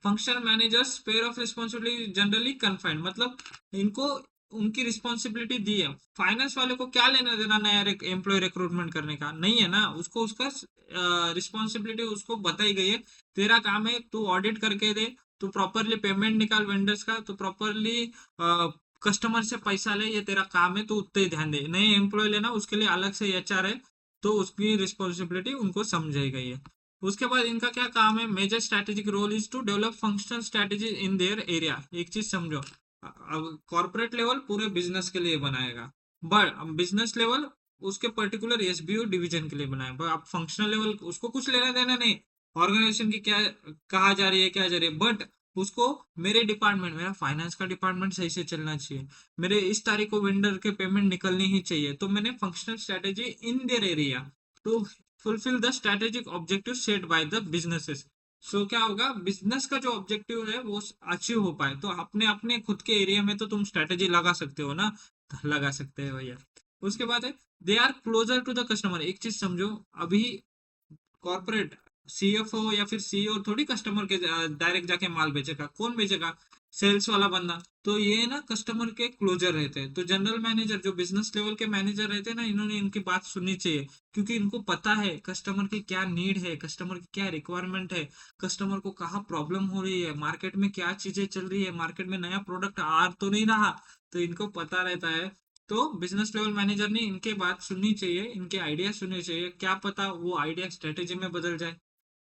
Functional managers sphere of responsibility generally confined, मतलब इनको उनकी रिस्पॉन्सिबिलिटी दी है। फाइनेंस वाले को क्या लेना देना नया एम्प्लॉय रिक्रूटमेंट करने का, नहीं है ना, उसको उसका रिस्पॉन्सिबिलिटी उसको बताई गई है। तेरा काम है तू ऑडिट करके दे, तो प्रॉपरली पेमेंट निकाल वेंडर्स का, तो प्रॉपरली कस्टमर से पैसा ले, ये तेरा काम है, तो उतने ही ध्यान दे। नए एम्प्लॉय लेना उसके लिए अलग से एचआर है, तो उसकी रिस्पॉन्सिबिलिटी उनको समझाई गई है। उसके बाद इनका क्या काम है, major strategic role is to develop functional strategy in their area. एक चीज समझो, कॉर्पोरेट लेवल पूरे बिजनेस के लिए बनाएगा, बट बिजनेस लेवल उसके पर्टिकुलर एसबीओ डिवीजन के लिए बनाएगा। आप फंक्शनल लेवल उसको कुछ लेना देना नहीं, ऑर्गेनाइजेशन की क्या कहा जा रही है, क्या जा रही है, बट उसको मेरे डिपार्टमेंट, मेरा फाइनेंस का डिपार्टमेंट सही से चलना चाहिए, मेरे इस तारीख को वेंडर के पेमेंट निकलनी ही चाहिए। तो मैंने functional strategy in their area to fulfil the strategic objective set by the businesses. So क्या होगा, बिजनेस का जो ऑब्जेक्टिव है वो अचीव हो पाए, तो अपने अपने खुद के एरिया में तो तुम स्ट्रेटेजी लगा सकते हो ना, लगा सकते हैं भैया। उसके बाद है they are closer to the customer. एक चीज समझो, अभी कॉर्पोरेट सीएफओ या फिर सीईओ थोड़ी कस्टमर के डायरेक्ट जाके माल बेचेगा, कौन बेचेगा, सेल्स वाला बंदा। तो ये ना कस्टमर के क्लोजर रहते हैं। तो जनरल मैनेजर जो बिजनेस लेवल के मैनेजर रहते हैं ना, इन्होंने इनकी बात सुननी चाहिए, क्योंकि इनको पता है कस्टमर की क्या नीड है, कस्टमर की क्या रिक्वायरमेंट है, कस्टमर को कहाँ प्रॉब्लम हो रही है, मार्केट में क्या चीजें चल रही है, मार्केट में नया प्रोडक्ट आ तो नहीं रहा, तो इनको पता रहता है। तो बिजनेस लेवल मैनेजर ने इनके बात सुननी चाहिए, इनके आइडिया सुनने चाहिए, क्या पता वो आइडिया स्ट्रेटेजी में बदल जाए।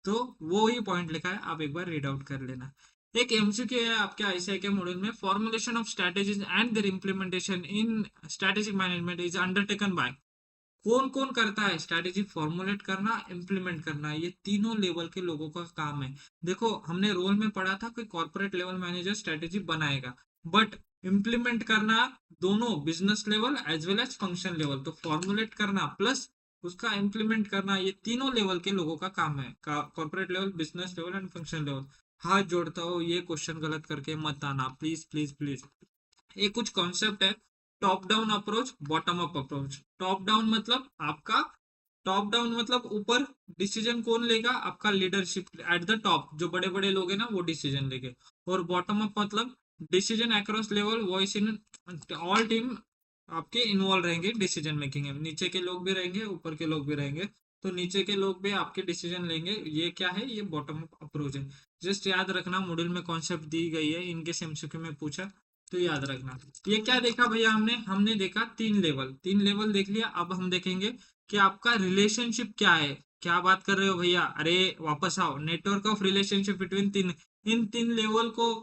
तो वो ही पॉइंट लिखा है, आप एक बार रीड आउट कर लेना। एक एमसीक्यू है आपके आईसीआई के मॉड्यूल में, formulation of strategies and their implementation in strategic management is undertaken by. कौन कौन करता है, स्ट्रेटेजी फॉर्मुलेट करना, इम्प्लीमेंट करना, ये तीनों लेवल के लोगों का काम है। देखो हमने रोल में पढ़ा था कि कॉर्पोरेट लेवल मैनेजर स्ट्रेटेजी बनाएगा, बट इम्प्लीमेंट करना दोनों business level as well as function level. तो फॉर्मुलेट करना प्लस उसका इम्प्लीमेंट करना, ये तीनों लेवल के लोगों का काम है, corporate level, business level and function level. हाथ जोड़ता हो, ये क्वेश्चन गलत करके मत आना प्लीज प्लीज प्लीज। ये कुछ कॉन्सेप्ट है, top down approach, bottom up approach. Top down मतलब आपका, टॉप डाउन मतलब ऊपर डिसीजन कौन लेगा, आपका लीडरशिप एट द टॉप, जो बड़े बड़े लोग हैं ना वो डिसीजन लेंगे। और बॉटम अप मतलब decision across level, voice in all team आपके इन्वॉल्व रहेंगे डिसीजन मेकिंग में। नीचे के लोग भी रहेंगे, ऊपर के लोग भी रहेंगे, तो नीचे के लोग भी आपके डिसीजन लेंगे। ये क्या है, ये बॉटम अप अप्रोच है। जस्ट याद रखना, मॉड्यूल में कॉन्सेप्ट दी गई है, इनके एमसीक्यू में पूछा तो याद रखना। ये क्या देखा भैया हमने, हमने देखा तीन लेवल, तीन लेवल देख लिया। अब हम देखेंगे कि आपका रिलेशनशिप क्या है। क्या बात कर रहे हो भैया, अरे वापस आओ। नेटवर्क ऑफ रिलेशनशिप बिटवीन तीन, इन तीन लेवल को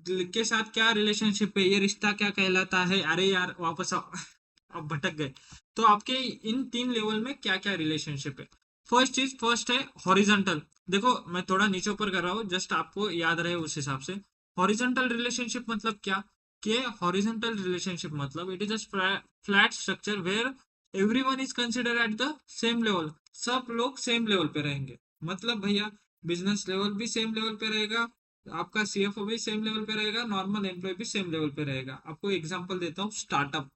के साथ क्या रिलेशनशिप है, ये रिश्ता क्या कहलाता है। अरे यार वापस आओ अब भटक गए। तो आपके इन तीन लेवल में क्या क्या रिलेशनशिप है। फर्स्ट चीज, फर्स्ट है हॉरिजॉन्टल। देखो मैं थोड़ा नीचे ऊपर कर रहा हूँ, जस्ट आपको याद रहे उस हिसाब से। हॉरिजॉन्टल रिलेशनशिप मतलब क्या, कि हॉरिजॉन्टल रिलेशनशिप मतलब it is a flat structure where everyone is consider at the same level. सब लोग सेम लेवल पे रहेंगे। मतलब भैया बिजनेस लेवल भी सेम लेवल पे रहेगा, आपका सीएफओ भी सेम लेवल पे रहेगा, नॉर्मल एम्प्लॉय भी सेम लेवल पे रहेगा। आपको एग्जांपल देता हूँ, स्टार्टअप।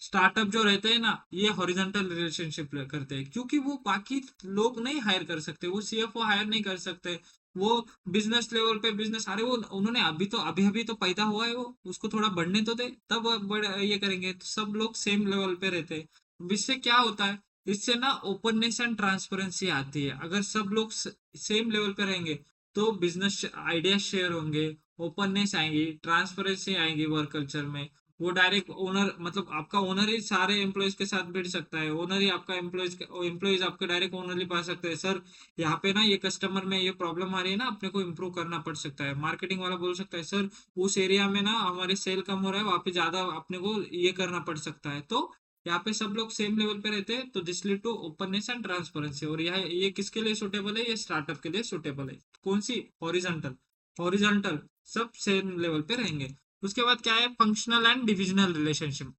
स्टार्टअप जो रहते हैं ना, ये हॉरिजॉन्टल रिलेशनशिप करते हैं, क्योंकि वो बाकी लोग नहीं हायर कर सकते, वो सीएफओ हायर नहीं कर सकते। वो बिजनेस लेवल पे बिजनेस, अरे वो उन्होंने अभी तो अभी अभी तो पैदा हुआ है, वो उसको थोड़ा बढ़ने तो दे, तब वो बड़े ये करेंगे। तो सब लोग सेम लेवल पे रहते हैं। इससे क्या होता है, इससे ना ओपननेस एंड ट्रांसपेरेंसी आती है। अगर सब लोग सेम लेवल पे रहेंगे तो बिजनेस आइडिया शेयर होंगे, ओपननेस आएंगी, ट्रांसपेरेंसी आएंगी वर्क कल्चर में। वो डायरेक्ट ओनर, मतलब आपका ओनर ही सारे एम्प्लॉयज के साथ बैठ सकता है, ओनर ही आपका एम्प्लॉयज आपके डायरेक्ट ओनर ही पा सकते हैं। सर यहाँ पे ना ये कस्टमर में ये प्रॉब्लम आ रही है ना, अपने को इम्प्रूव करना पड़ सकता है। मार्केटिंग वाला बोल सकता है, सर उस एरिया में ना हमारे सेल कम हो रहा है, वहाँ पे ज्यादा अपने को ये करना पड़ सकता है। तो यहाँ पे सब लोग सेम लेवल पे रहते हैं, तो this lead to openness and transparency. और यह ये किसके लिए सुटेबल है, ये स्टार्टअप के लिए सुटेबल है। कौन सी, हॉरिजॉन्टल। हॉरिजॉन्टल सब सेम लेवल पे रहेंगे। उसके बाद क्या है, functional and divisional relationship.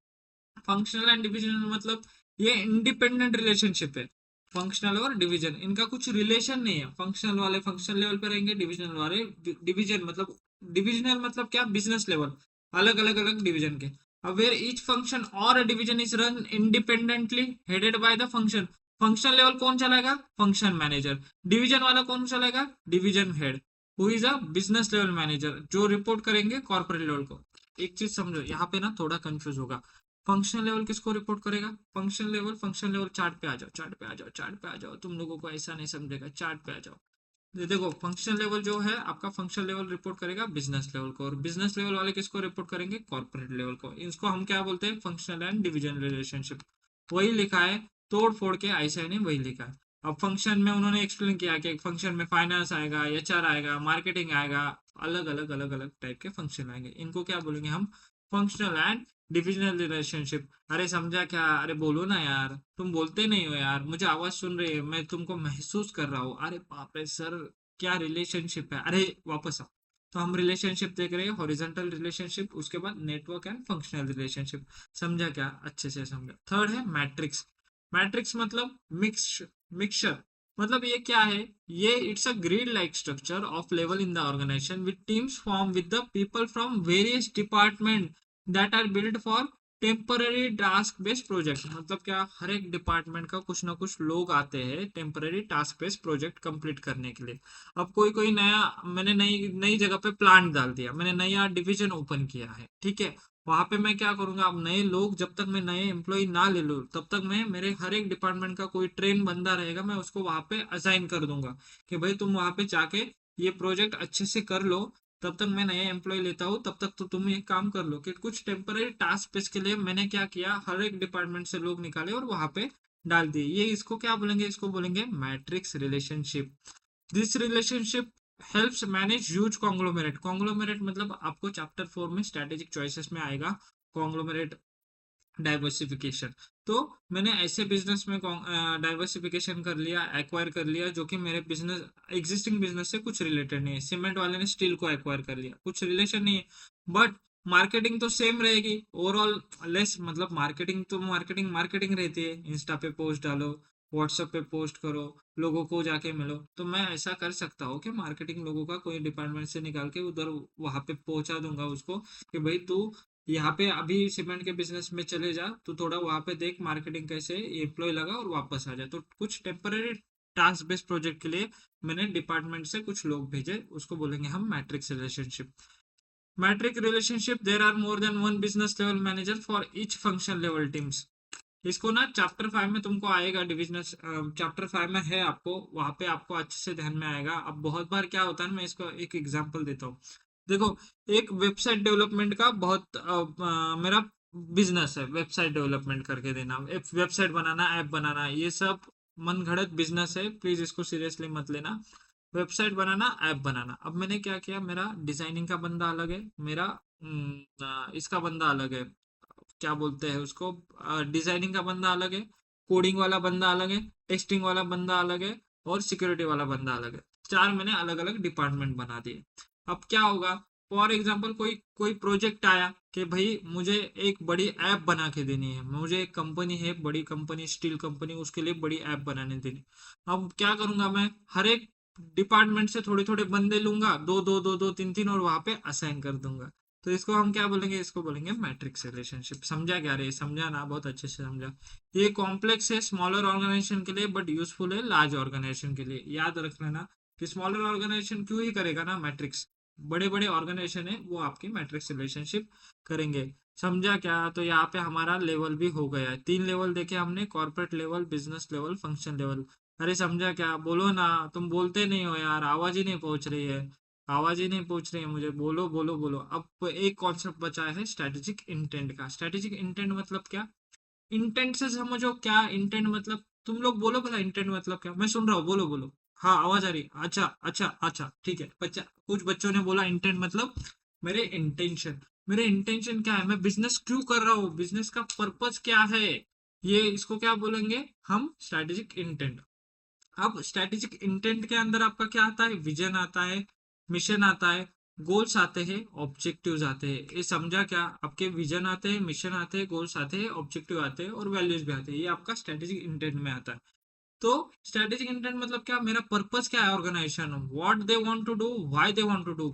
Functional and divisional मतलब ये इंडिपेंडेंट रिलेशनशिप है। फंक्शनल और डिवीजन, इनका कुछ रिलेशन नहीं है। फंक्शनल वाले फंक्शनल लेवल पे रहेंगे, डिविजनल वाले डिवीजन मतलब, डिविजनल मतलब क्या, बिजनेस लेवल, अलग अलग अलग डिवीजन के। अब वेयर ईच फंक्शन और division is run independently headed by the function. Functional level कौन चलाएगा, फंक्शन मैनेजर। डिवीजन वाला कौन चलाएगा, division head, who is a business level manager, जो रिपोर्ट करेंगे कॉर्पोरेट लेवल को। एक चीज समझो यहाँ पे ना, थोड़ा कंफ्यूज होगा। फंक्शनल लेवल किसको रिपोर्ट करेगा, फंक्शनल लेवल चार्ट पे आ जाओ, चार्ट पे आ जाओ, चार्ट पे आ जाओ। तुम लोगों को ऐसा नहीं समझेगा, चार्ट पे आ जाओ। ये देखो फंक्शनल लेवल जो है आपका, फंक्शनल लेवल रिपोर्ट करेगा बिजनेस लेवल को, और बिजनेस लेवल वाले किसको रिपोर्ट करेंगे, कॉर्पोरेट लेवल को। इसको हम क्या बोलते हैं, फंक्शनल एंड डिविजन रिलेशनशिप। वही लिखा है, तोड़ फोड़ के ऐसा नहीं, वही लिखा है। अब फंक्शन में उन्होंने एक्सप्लेन किया कि फंक्शन में फाइनेंस आएगा, एचआर आएगा, मार्केटिंग आएगा, अलग अलग अलग अलग टाइप के फंक्शन आएंगे। इनको क्या बोलेंगे हम, फंक्शनल एंड डिविजनल रिलेशनशिप। अरे समझा क्या, अरे बोलो ना यार, तुम बोलते नहीं हो यार, मुझे आवाज सुन रही है, मैं तुमको महसूस कर रहा हूँ। अरे बाप रे सर, क्या रिलेशनशिप है, अरे वापस आओ। तो हम रिलेशनशिप देख रहे हैं, हॉरिजॉन्टल रिलेशनशिप, उसके बाद नेटवर्क एंड फंक्शनल रिलेशनशिप। समझा क्या, अच्छे से समझा। थर्ड है मैट्रिक्स। मैट्रिक्स मतलब मिक्सचर। मतलब ये क्या है, ये it's a grid like structure of level in the organisation with teams form with the people from various department that are build for temporary task based project. मतलब क्या, हर एक डिपार्टमेंट का कुछ ना कुछ लोग आते हैं temporary task based project complete करने के लिए। अब कोई कोई नया, मैंने नई नई जगह पे प्लांट डाल दिया, मैंने नया डिवीजन ओपन किया है, ठीक है। वहां पे मैं क्या करूंगा, अब नए लोग, जब तक मैं नए एम्प्लॉय ना ले लूँ तब तक मैं, मेरे हर एक डिपार्टमेंट का कोई ट्रेन बंदा रहेगा, मैं उसको वहां पे असाइन कर दूंगा कि भाई तुम वहां पे जाके ये प्रोजेक्ट अच्छे से कर लो। तब तक मैं नए एम्प्लॉय लेता हूँ, तब तक तो तुम एक काम कर लो कि कुछ टेम्पररी टास्क बेस के लिए मैंने क्या किया, हर एक डिपार्टमेंट से लोग निकाले और वहां पे डाल दिए। ये इसको क्या बोलेंगे, इसको बोलेंगे matrix relationship. This relationship helps manage huge conglomerate. Conglomerate मतलब आपको चैप्टर 4 में स्ट्रेटेजिक चॉइसेस में आएगा, कॉन्ग्लोमेरेट डाइवर्सिफिकेशन। तो मैंने ऐसे बिजनेस में डाइवर्सिफिकेशन कर लिया, एक्वायर कर लिया, जो कि मेरे बिजनेस, एग्जिस्टिंग बिजनेस से कुछ रिलेटेड नहीं है। सीमेंट वाले ने स्टील को एक्वायर कर लिया, कुछ रिलेशन नहीं है, बट मार्केटिंग तो सेम रहेगी ओवरऑल। लेस मतलब मार्केटिंग तो मार्केटिंग मार्केटिंग रहती है, इंस्टा पे पोस्ट डालो, व्हाट्सएप पे पोस्ट करो, लोगों को जाके मिलो। तो मैं ऐसा कर सकता हूँ कि मार्केटिंग लोगों का कोई डिपार्टमेंट से निकाल के उधर वहां पे पहुंचा दूंगा उसको कि भाई तू यहाँ पे अभी सीमेंट के बिजनेस में चले जा तो थोड़ा वहां पे देख मार्केटिंग कैसे एम्प्लॉय लगा और वापस आ जाए। तो कुछ टेम्पररी टास्क बेस्ड प्रोजेक्ट के लिए मैंने डिपार्टमेंट से कुछ लोग भेजे, उसको बोलेंगे हम matrix relationship. Matrix relationship, there are more than one business level manager for each function level teams. इसको ना चैप्टर 5 में तुमको आएगा, डिविजन चैप्टर 5 में है आपको, वहां पे आपको अच्छे से ध्यान में आएगा। अब बहुत बार क्या होता है, मैं इसको एक एग्जांपल देता हूँ। देखो, एक वेबसाइट डेवलपमेंट का बहुत मेरा बिजनेस है, वेबसाइट डेवलपमेंट करके देना, वेबसाइट बनाना, ऐप बनाना, ये सब मन घड़त बिजनेस है, प्लीज इसको सीरियसली मत लेना। वेबसाइट बनाना, ऐप बनाना। अब मैंने क्या किया, मेरा डिजाइनिंग का बंदा अलग है, मेरा इसका बंदा अलग है, क्या बोलते हैं उसको, डिजाइनिंग का बंदा अलग है, कोडिंग वाला बंदा अलग है, टेस्टिंग वाला बंदा अलग है, और सिक्योरिटी वाला बंदा अलग है। चार मैंने अलग अलग डिपार्टमेंट बना दिए। अब क्या होगा, फॉर एग्जाम्पल कोई कोई प्रोजेक्ट आया कि भाई मुझे एक बड़ी ऐप बना के देनी है, मुझे एक कंपनी है, बड़ी कंपनी, स्टील कंपनी, उसके लिए बड़ी ऐप बनाने देनी। अब क्या करूंगा, मैं हर एक डिपार्टमेंट से थोड़े थोड़े बंदे लूंगा, दो दो दो दो तीन तीन, और वहां पे असाइन कर दूंगा। तो इसको हम क्या बोलेंगे, इसको बोलेंगे मैट्रिक्स रिलेशनशिप। समझा क्या रे, समझा ना, बहुत अच्छे से समझा। ये कॉम्प्लेक्स है स्मॉलर ऑर्गेनाइजेशन के लिए, बट यूजफुल है लार्ज ऑर्गेनाइजेशन के लिए। याद रख लेना कि स्मॉलर ऑर्गेनाइजेशन क्यों ही करेगा ना मैट्रिक्स, बड़े बड़े ऑर्गेनाइजेशन है वो आपकी मैट्रिक्स रिलेशनशिप करेंगे। समझा क्या, तो यहाँ पे हमारा लेवल भी हो गया है, 3 लेवल देखे हमने, corporate level, business level, function level. अरे समझा क्या, बोलो ना, तुम बोलते नहीं हो यार, आवाज ही नहीं पहुंच रही है, आवाज ही नहीं पूछ रही है मुझे, बोलो बोलो बोलो। अब एक कॉन्सेप्ट बचा है स्ट्रेटेजिक इंटेंट का। स्ट्रेटेजिक इंटेंट मतलब क्या, इंटेंट से समझो क्या इंटेंट मतलब, तुम लोग बोलो भला इंटेंट मतलब क्या, मैं सुन रहा हूँ, बोलो बोलो। हाँ आवाज आ रही, अच्छा अच्छा अच्छा ठीक है। बच्चा, कुछ बच्चों ने बोला इंटेंट मतलब मेरे इंटेंशन, मेरे इंटेंशन क्या है, मैं बिजनेस क्यों कर रहा हूँ, बिजनेस का पर्पस क्या है, ये इसको क्या बोलेंगे हम, स्ट्रेटेजिक इंटेंट। अब स्ट्रेटेजिक इंटेंट के अंदर आपका क्या आता है, विजन आता है, मिशन आता है, गोल्स आते हैं, ऑब्जेक्टिव्स आते हैं। ये समझा क्या, आपके विजन आते हैं, मिशन आते हैं, गोल्स आते हैं, ऑब्जेक्टिव आते हैं, और वैल्यूज भी आते हैं, ये आपका स्ट्रेटेजिक इंटेंट में आता है। तो स्ट्रेटेजिक इंटेंट मतलब क्या, मेरा पर्पस क्या है organisation, what they want to do, why they want to do,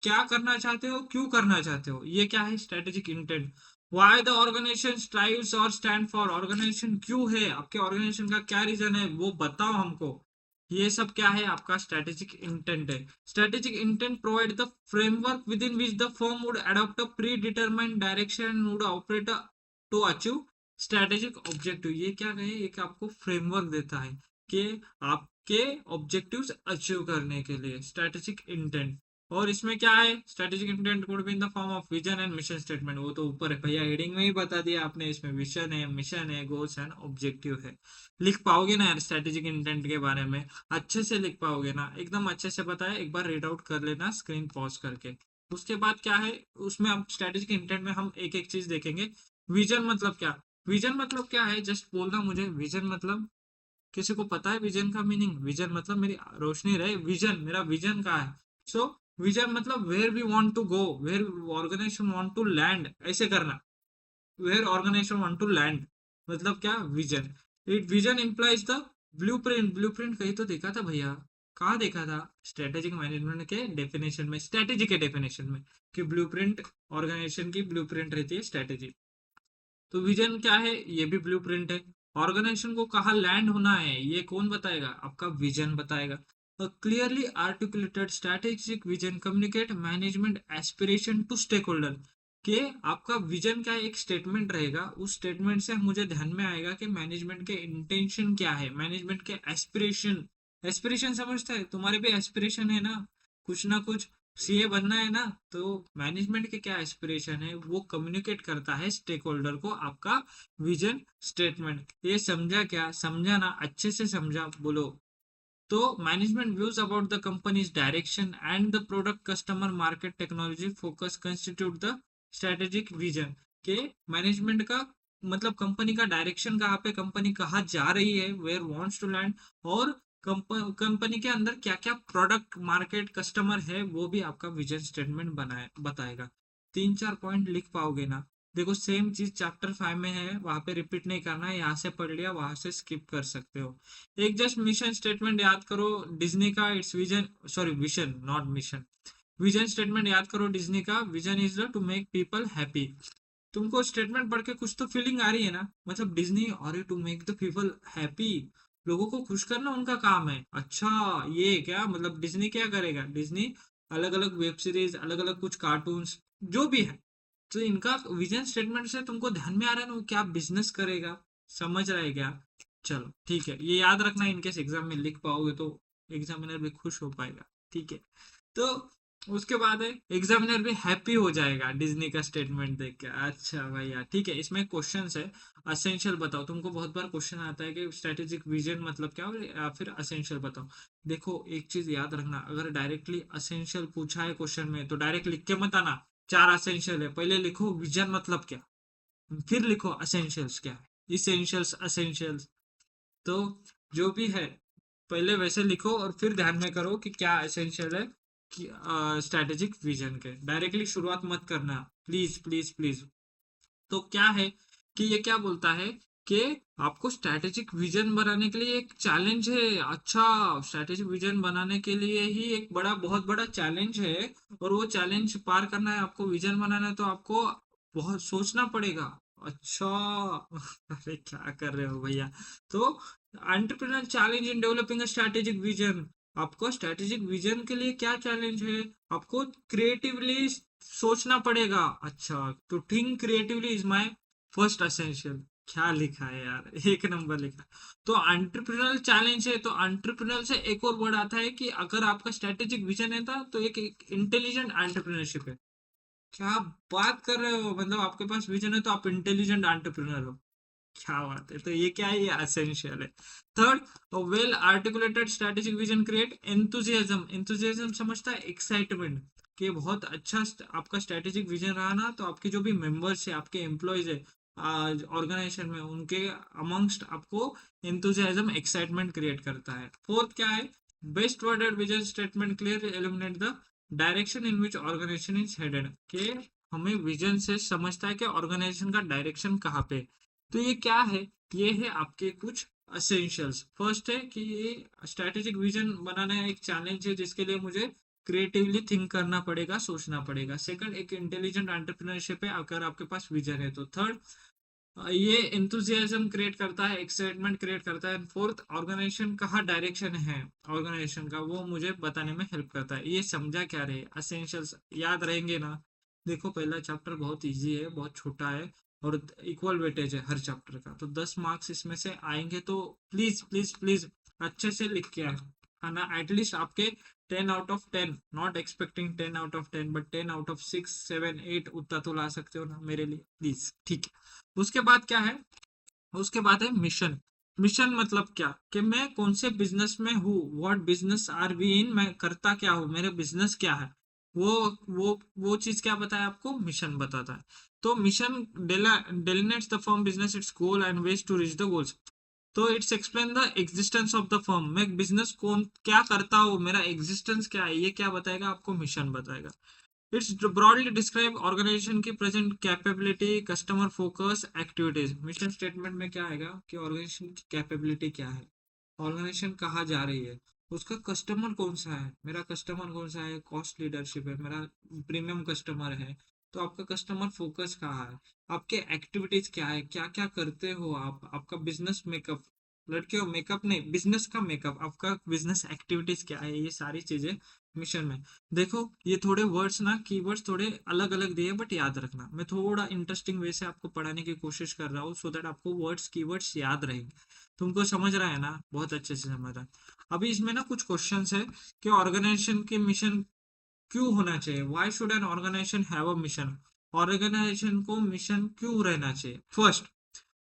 क्या करना चाहते हो, क्यों करना चाहते हो, ये क्या है strategic intent. Why the organisation strives और स्टैंड फॉर, ऑर्गेनाइजेशन क्यों है, आपके ऑर्गेनाइजेशन का क्या रीजन है, वो बताओ हमको। ये सब क्या है, आपका स्ट्रेटेजिक इंटेंट है। Strategic intent provide the framework within which the firm would adopt a predetermined direction, would operate to achieve strategic objective. ये क्या है, एक आपको फ्रेमवर्क देता है कि आपके ऑब्जेक्टिव्स अचीव करने के लिए, स्ट्रेटेजिक इंटेंट। और इसमें क्या है, strategic intent could be in the form of vision and mission statement, वो तो ऊपर है भैया, हेडिंग में ही बता दिया आपने, इसमें विजन है, मिशन है, गोल्स एंड ऑब्जेक्टिव है। लिख पाओगे ना यार स्ट्रेटेजिक इंटेंट के बारे में, अच्छे से लिख पाओगे ना, एकदम अच्छे से बताया, एक बार रीड आउट कर लेना स्क्रीन पॉज करके। उसके बाद क्या है, उसमें हम स्ट्रेटेजिक इंटेंट में हम एक एक चीज देखेंगे। विजन मतलब क्या, विजन मतलब क्या है, जस्ट बोलना मुझे, विजन मतलब, किसी को पता है विजन का मीनिंग, विजन मतलब मेरी रोशनी रहे, विजन, मेरा विजन का है। सो विजन मतलब where we want to go, where organisation want to land, ऐसे करना, where organisation want to land, मतलब क्या, vision. It vision implies the blueprint, blueprint कहीं तो देखा था भैया, कहाँ देखा था, स्ट्रेटेजिक मैनेजमेंट के डेफिनेशन में, स्ट्रेटेजी के डेफिनेशन में, कि ब्लूप्रिंट, ऑर्गेनाइजेशन की ब्लूप्रिंट रहती है स्ट्रेटेजी। तो विजन क्या है, ये भी ब्लूप्रिंट है। ऑर्गेनाइजेशन को कहाँ लैंड होना है, ये कौन बताएगा, आपका विजन बताएगा। Clearly articulated strategic vision communicate management aspiration to stakeholder, कि आपका विजन का एक स्टेटमेंट रहेगा, उस स्टेटमेंट से मुझे ध्यान में आएगा कि मैनेजमेंट के इंटेंशन क्या है, मैनेजमेंट के एस्पिरेशन। एस्पिरेशन समझता है, तुम्हारे भी एस्पिरेशन है ना कुछ, सीए बनना है ना, तो मैनेजमेंट के क्या एस्पिरेशन है वो कम्युनिकेट करता है स्टेक होल्डर को आपका विजन स्टेटमेंट। ये समझा क्या, समझा ना, अच्छे से समझा, बोलो। तो management views about the companies direction and the product customer market technology focus constitute the strategic vision, के मैनेजमेंट का मतलब कंपनी का डायरेक्शन कहाँ पे, कंपनी कहाँ जा रही है, वेयर वांट्स टू लैंड, और कंपनी के अंदर क्या क्या प्रोडक्ट मार्केट कस्टमर है, वो भी आपका विजन स्टेटमेंट बनाए बताएगा। 3-4 पॉइंट लिख पाओगे ना। देखो सेम चीज चैप्टर 5 में है, वहां पे रिपीट नहीं करना है, यहाँ से पढ़ लिया, वहां से स्किप कर सकते हो। एक जस्ट मिशन स्टेटमेंट याद करो डिज्नी का, it's vision, sorry vision not mission, vision statement याद करो डिज्नी का, vision is the to make people happy. तुमको स्टेटमेंट पढ़ के कुछ तो फीलिंग आ रही है ना, मतलब डिज्नी और to make the people happy, लोगों को खुश करना उनका काम है। अच्छा, ये क्या मतलब डिज्नी क्या करेगा, डिज्नी अलग अलग वेब सीरीज, अलग अलग कुछ कार्टून्स जो भी है, तो इनका विजन स्टेटमेंट से तुमको ध्यान में आ रहा है ना वो क्या बिजनेस करेगा, समझ रहा है क्या? चलो ठीक है, ये याद रखना, इनकेस एग्जाम में लिख पाओगे तो एग्जामिनर भी खुश हो पाएगा। ठीक है, तो उसके बाद है एग्जामिनर भी हैप्पी हो जाएगा डिज्नी का स्टेटमेंट देख के। अच्छा भैया ठीक है, इसमें क्वेश्चंस है, असेंशियल बताओ। तुमको बहुत बार क्वेश्चन आता है कि स्ट्रेटेजिक विजन मतलब क्या, या फिर असेंशियल बताओ। देखो एक चीज याद रखना, अगर डायरेक्टली असेंशियल पूछा है क्वेश्चन में तो डायरेक्ट लिख के मत आना चार असेंशियल है, पहले लिखो विजन मतलब क्या, फिर लिखो असेंशियल्स क्या है, इसेंशियल्स असेंशियल्स। तो जो भी है पहले वैसे लिखो और फिर ध्यान में करो कि क्या एसेंशियल है कि स्ट्रेटेजिक विजन के, डायरेक्टली शुरुआत मत करना, प्लीज प्लीज प्लीज। तो क्या है कि ये क्या बोलता है कि आपको स्ट्रेटेजिक विजन बनाने के लिए एक चैलेंज है। अच्छा, स्ट्रेटेजिक विजन बनाने के लिए ही एक बड़ा बहुत बड़ा चैलेंज है, और वो चैलेंज पार करना है आपको, विजन बनाना है तो आपको बहुत सोचना पड़ेगा। अच्छा अरे क्या कर रहे हो भैया। तो entrepreneur challenge in developing a strategic vision, आपको स्ट्रेटेजिक विजन के लिए क्या चैलेंज है, आपको क्रिएटिवली सोचना पड़ेगा। अच्छा, तो think creatively is my first essential. क्या लिखा है यार, एक नंबर लिखा है। तो एंटरप्रेन्योरल चैलेंज है, तो एंटरप्रेन्योरल से एक और वर्ड आता है कि अगर आपका स्ट्रेटेजिक विजन है था तो एक इंटेलिजेंट एंटरप्रेन्योरशिप है। क्या बात कर रहे हो, मतलब आपके पास विजन है तो आप इंटेलिजेंट एंटरप्रेन्योर हो। क्या बात है, तो ये क्या है, ये एसेंशियल है। Third, well articulated strategic vision create enthusiasm. Enthusiasm समझता है एक्साइटमेंट, कि बहुत अच्छा आपका स्ट्रेटेजिक विजन रहा ना तो आपके जो भी मेंबर्स है, आपके एम्प्लॉयज है ऑर्गेनाइजेशन में, उनके अमंगस्ट आपको एंथुजियाज्म एक्साइटमेंट क्रिएट करता है। फोर्थ क्या है, best worded vision statement clear eliminate the direction in which organisation is headed, के हमें विजन से समझता है कि ऑर्गेनाइजेशन का डायरेक्शन कहाँ पे। तो ये क्या है, ये है आपके कुछ असेंशियल्स। फर्स्ट है कि ये स्ट्रेटेजिक विजन बनाना एक चैलेंज है जिसके लिए मुझे क्रिएटिवली थिंक करना पड़ेगा, सोचना पड़ेगा। सेकंड, एक इंटेलिजेंट एंटरप्रेन्योरशिप है अगर आपके पास विजन है तो। थर्ड, ये एंथुजियाज्म क्रिएट करता है, एक्साइटमेंट क्रिएट करता है। फोर्थ, ऑर्गेनाइजेशन कहाँ डायरेक्शन है ऑर्गेनाइजेशन का वो मुझे बताने में हेल्प करता है। ये समझा क्या रहे, असेंशियल्स याद रहेंगे ना। देखो पहला चैप्टर बहुत इजी है, बहुत छोटा है, और इक्वल वेटेज है हर चैप्टर का, तो 10 मार्क्स इसमें से आएंगे, तो प्लीज प्लीज प्लीज अच्छे से लिख के आना, एटलीस्ट आपके 10 out of 10, not expecting 10 out of 10, but 10 out of 6 7 8 उतना तो ला सकते हो ना मेरे लिए, प्लीज। ठीक है, उसके बाद क्या है, उसके बाद है मिशन। मिशन मतलब क्या, कि मैं कौन से बिजनेस में हूँ, व्हाट बिजनेस आर वी इन, मैं करता क्या हूँ, मेरे बिजनेस क्या है, वो वो चीज क्या बताया आपको, मिशन बताता है। तो mission delineates the firm business its goal and ways to reach the goals. तो its explain the existence of the firm, मैं बिजनेस कौन क्या करता हूँ, मेरा एग्जिस्टेंस क्या है, ये क्या बताएगा आपको, मिशन बताएगा। इट्स ब्रॉडली डिस्क्राइब ऑर्गेनाइजेशन की present capability, customer focus, activities. Mission statement में क्या आएगा कि ऑर्गेनाइजेशन की कैपेबिलिटी क्या है, ऑर्गेनाइजेशन कहाँ जा रही है, उसका कस्टमर कौन सा है, मेरा कस्टमर कौन सा है, कॉस्ट लीडरशिप है, मेरा प्रीमियम कस्टमर है, तो आपका कस्टमर फोकस कहाँ है, आपके एक्टिविटीज क्या है, क्या क्या करते हो आप, आपका बिजनेस मेकअप, लड़कियों मेकअप नहीं, बिजनेस का मेकअप, आपका बिजनेस एक्टिविटीज क्या है, ये सारी चीजें मिशन में। देखो ये थोड़े वर्ड्स ना, कीवर्ड्स थोड़े अलग अलग दिए, बट याद रखना, मैं थोड़ा इंटरेस्टिंग वे से आपको पढ़ाने की कोशिश कर रहा हूँ सो दैट आपको वर्ड्स कीवर्ड्स याद रहेंगे। तुमको समझ रहा है ना, बहुत अच्छे से समझ रहा है। अभी इसमें ना कुछ क्वेश्चंस है कि ऑर्गेनाइजेशन की मिशन क्यों होना चाहिए, why should an organisation have a mission, organisation को मिशन क्यों रहना चाहिए। First,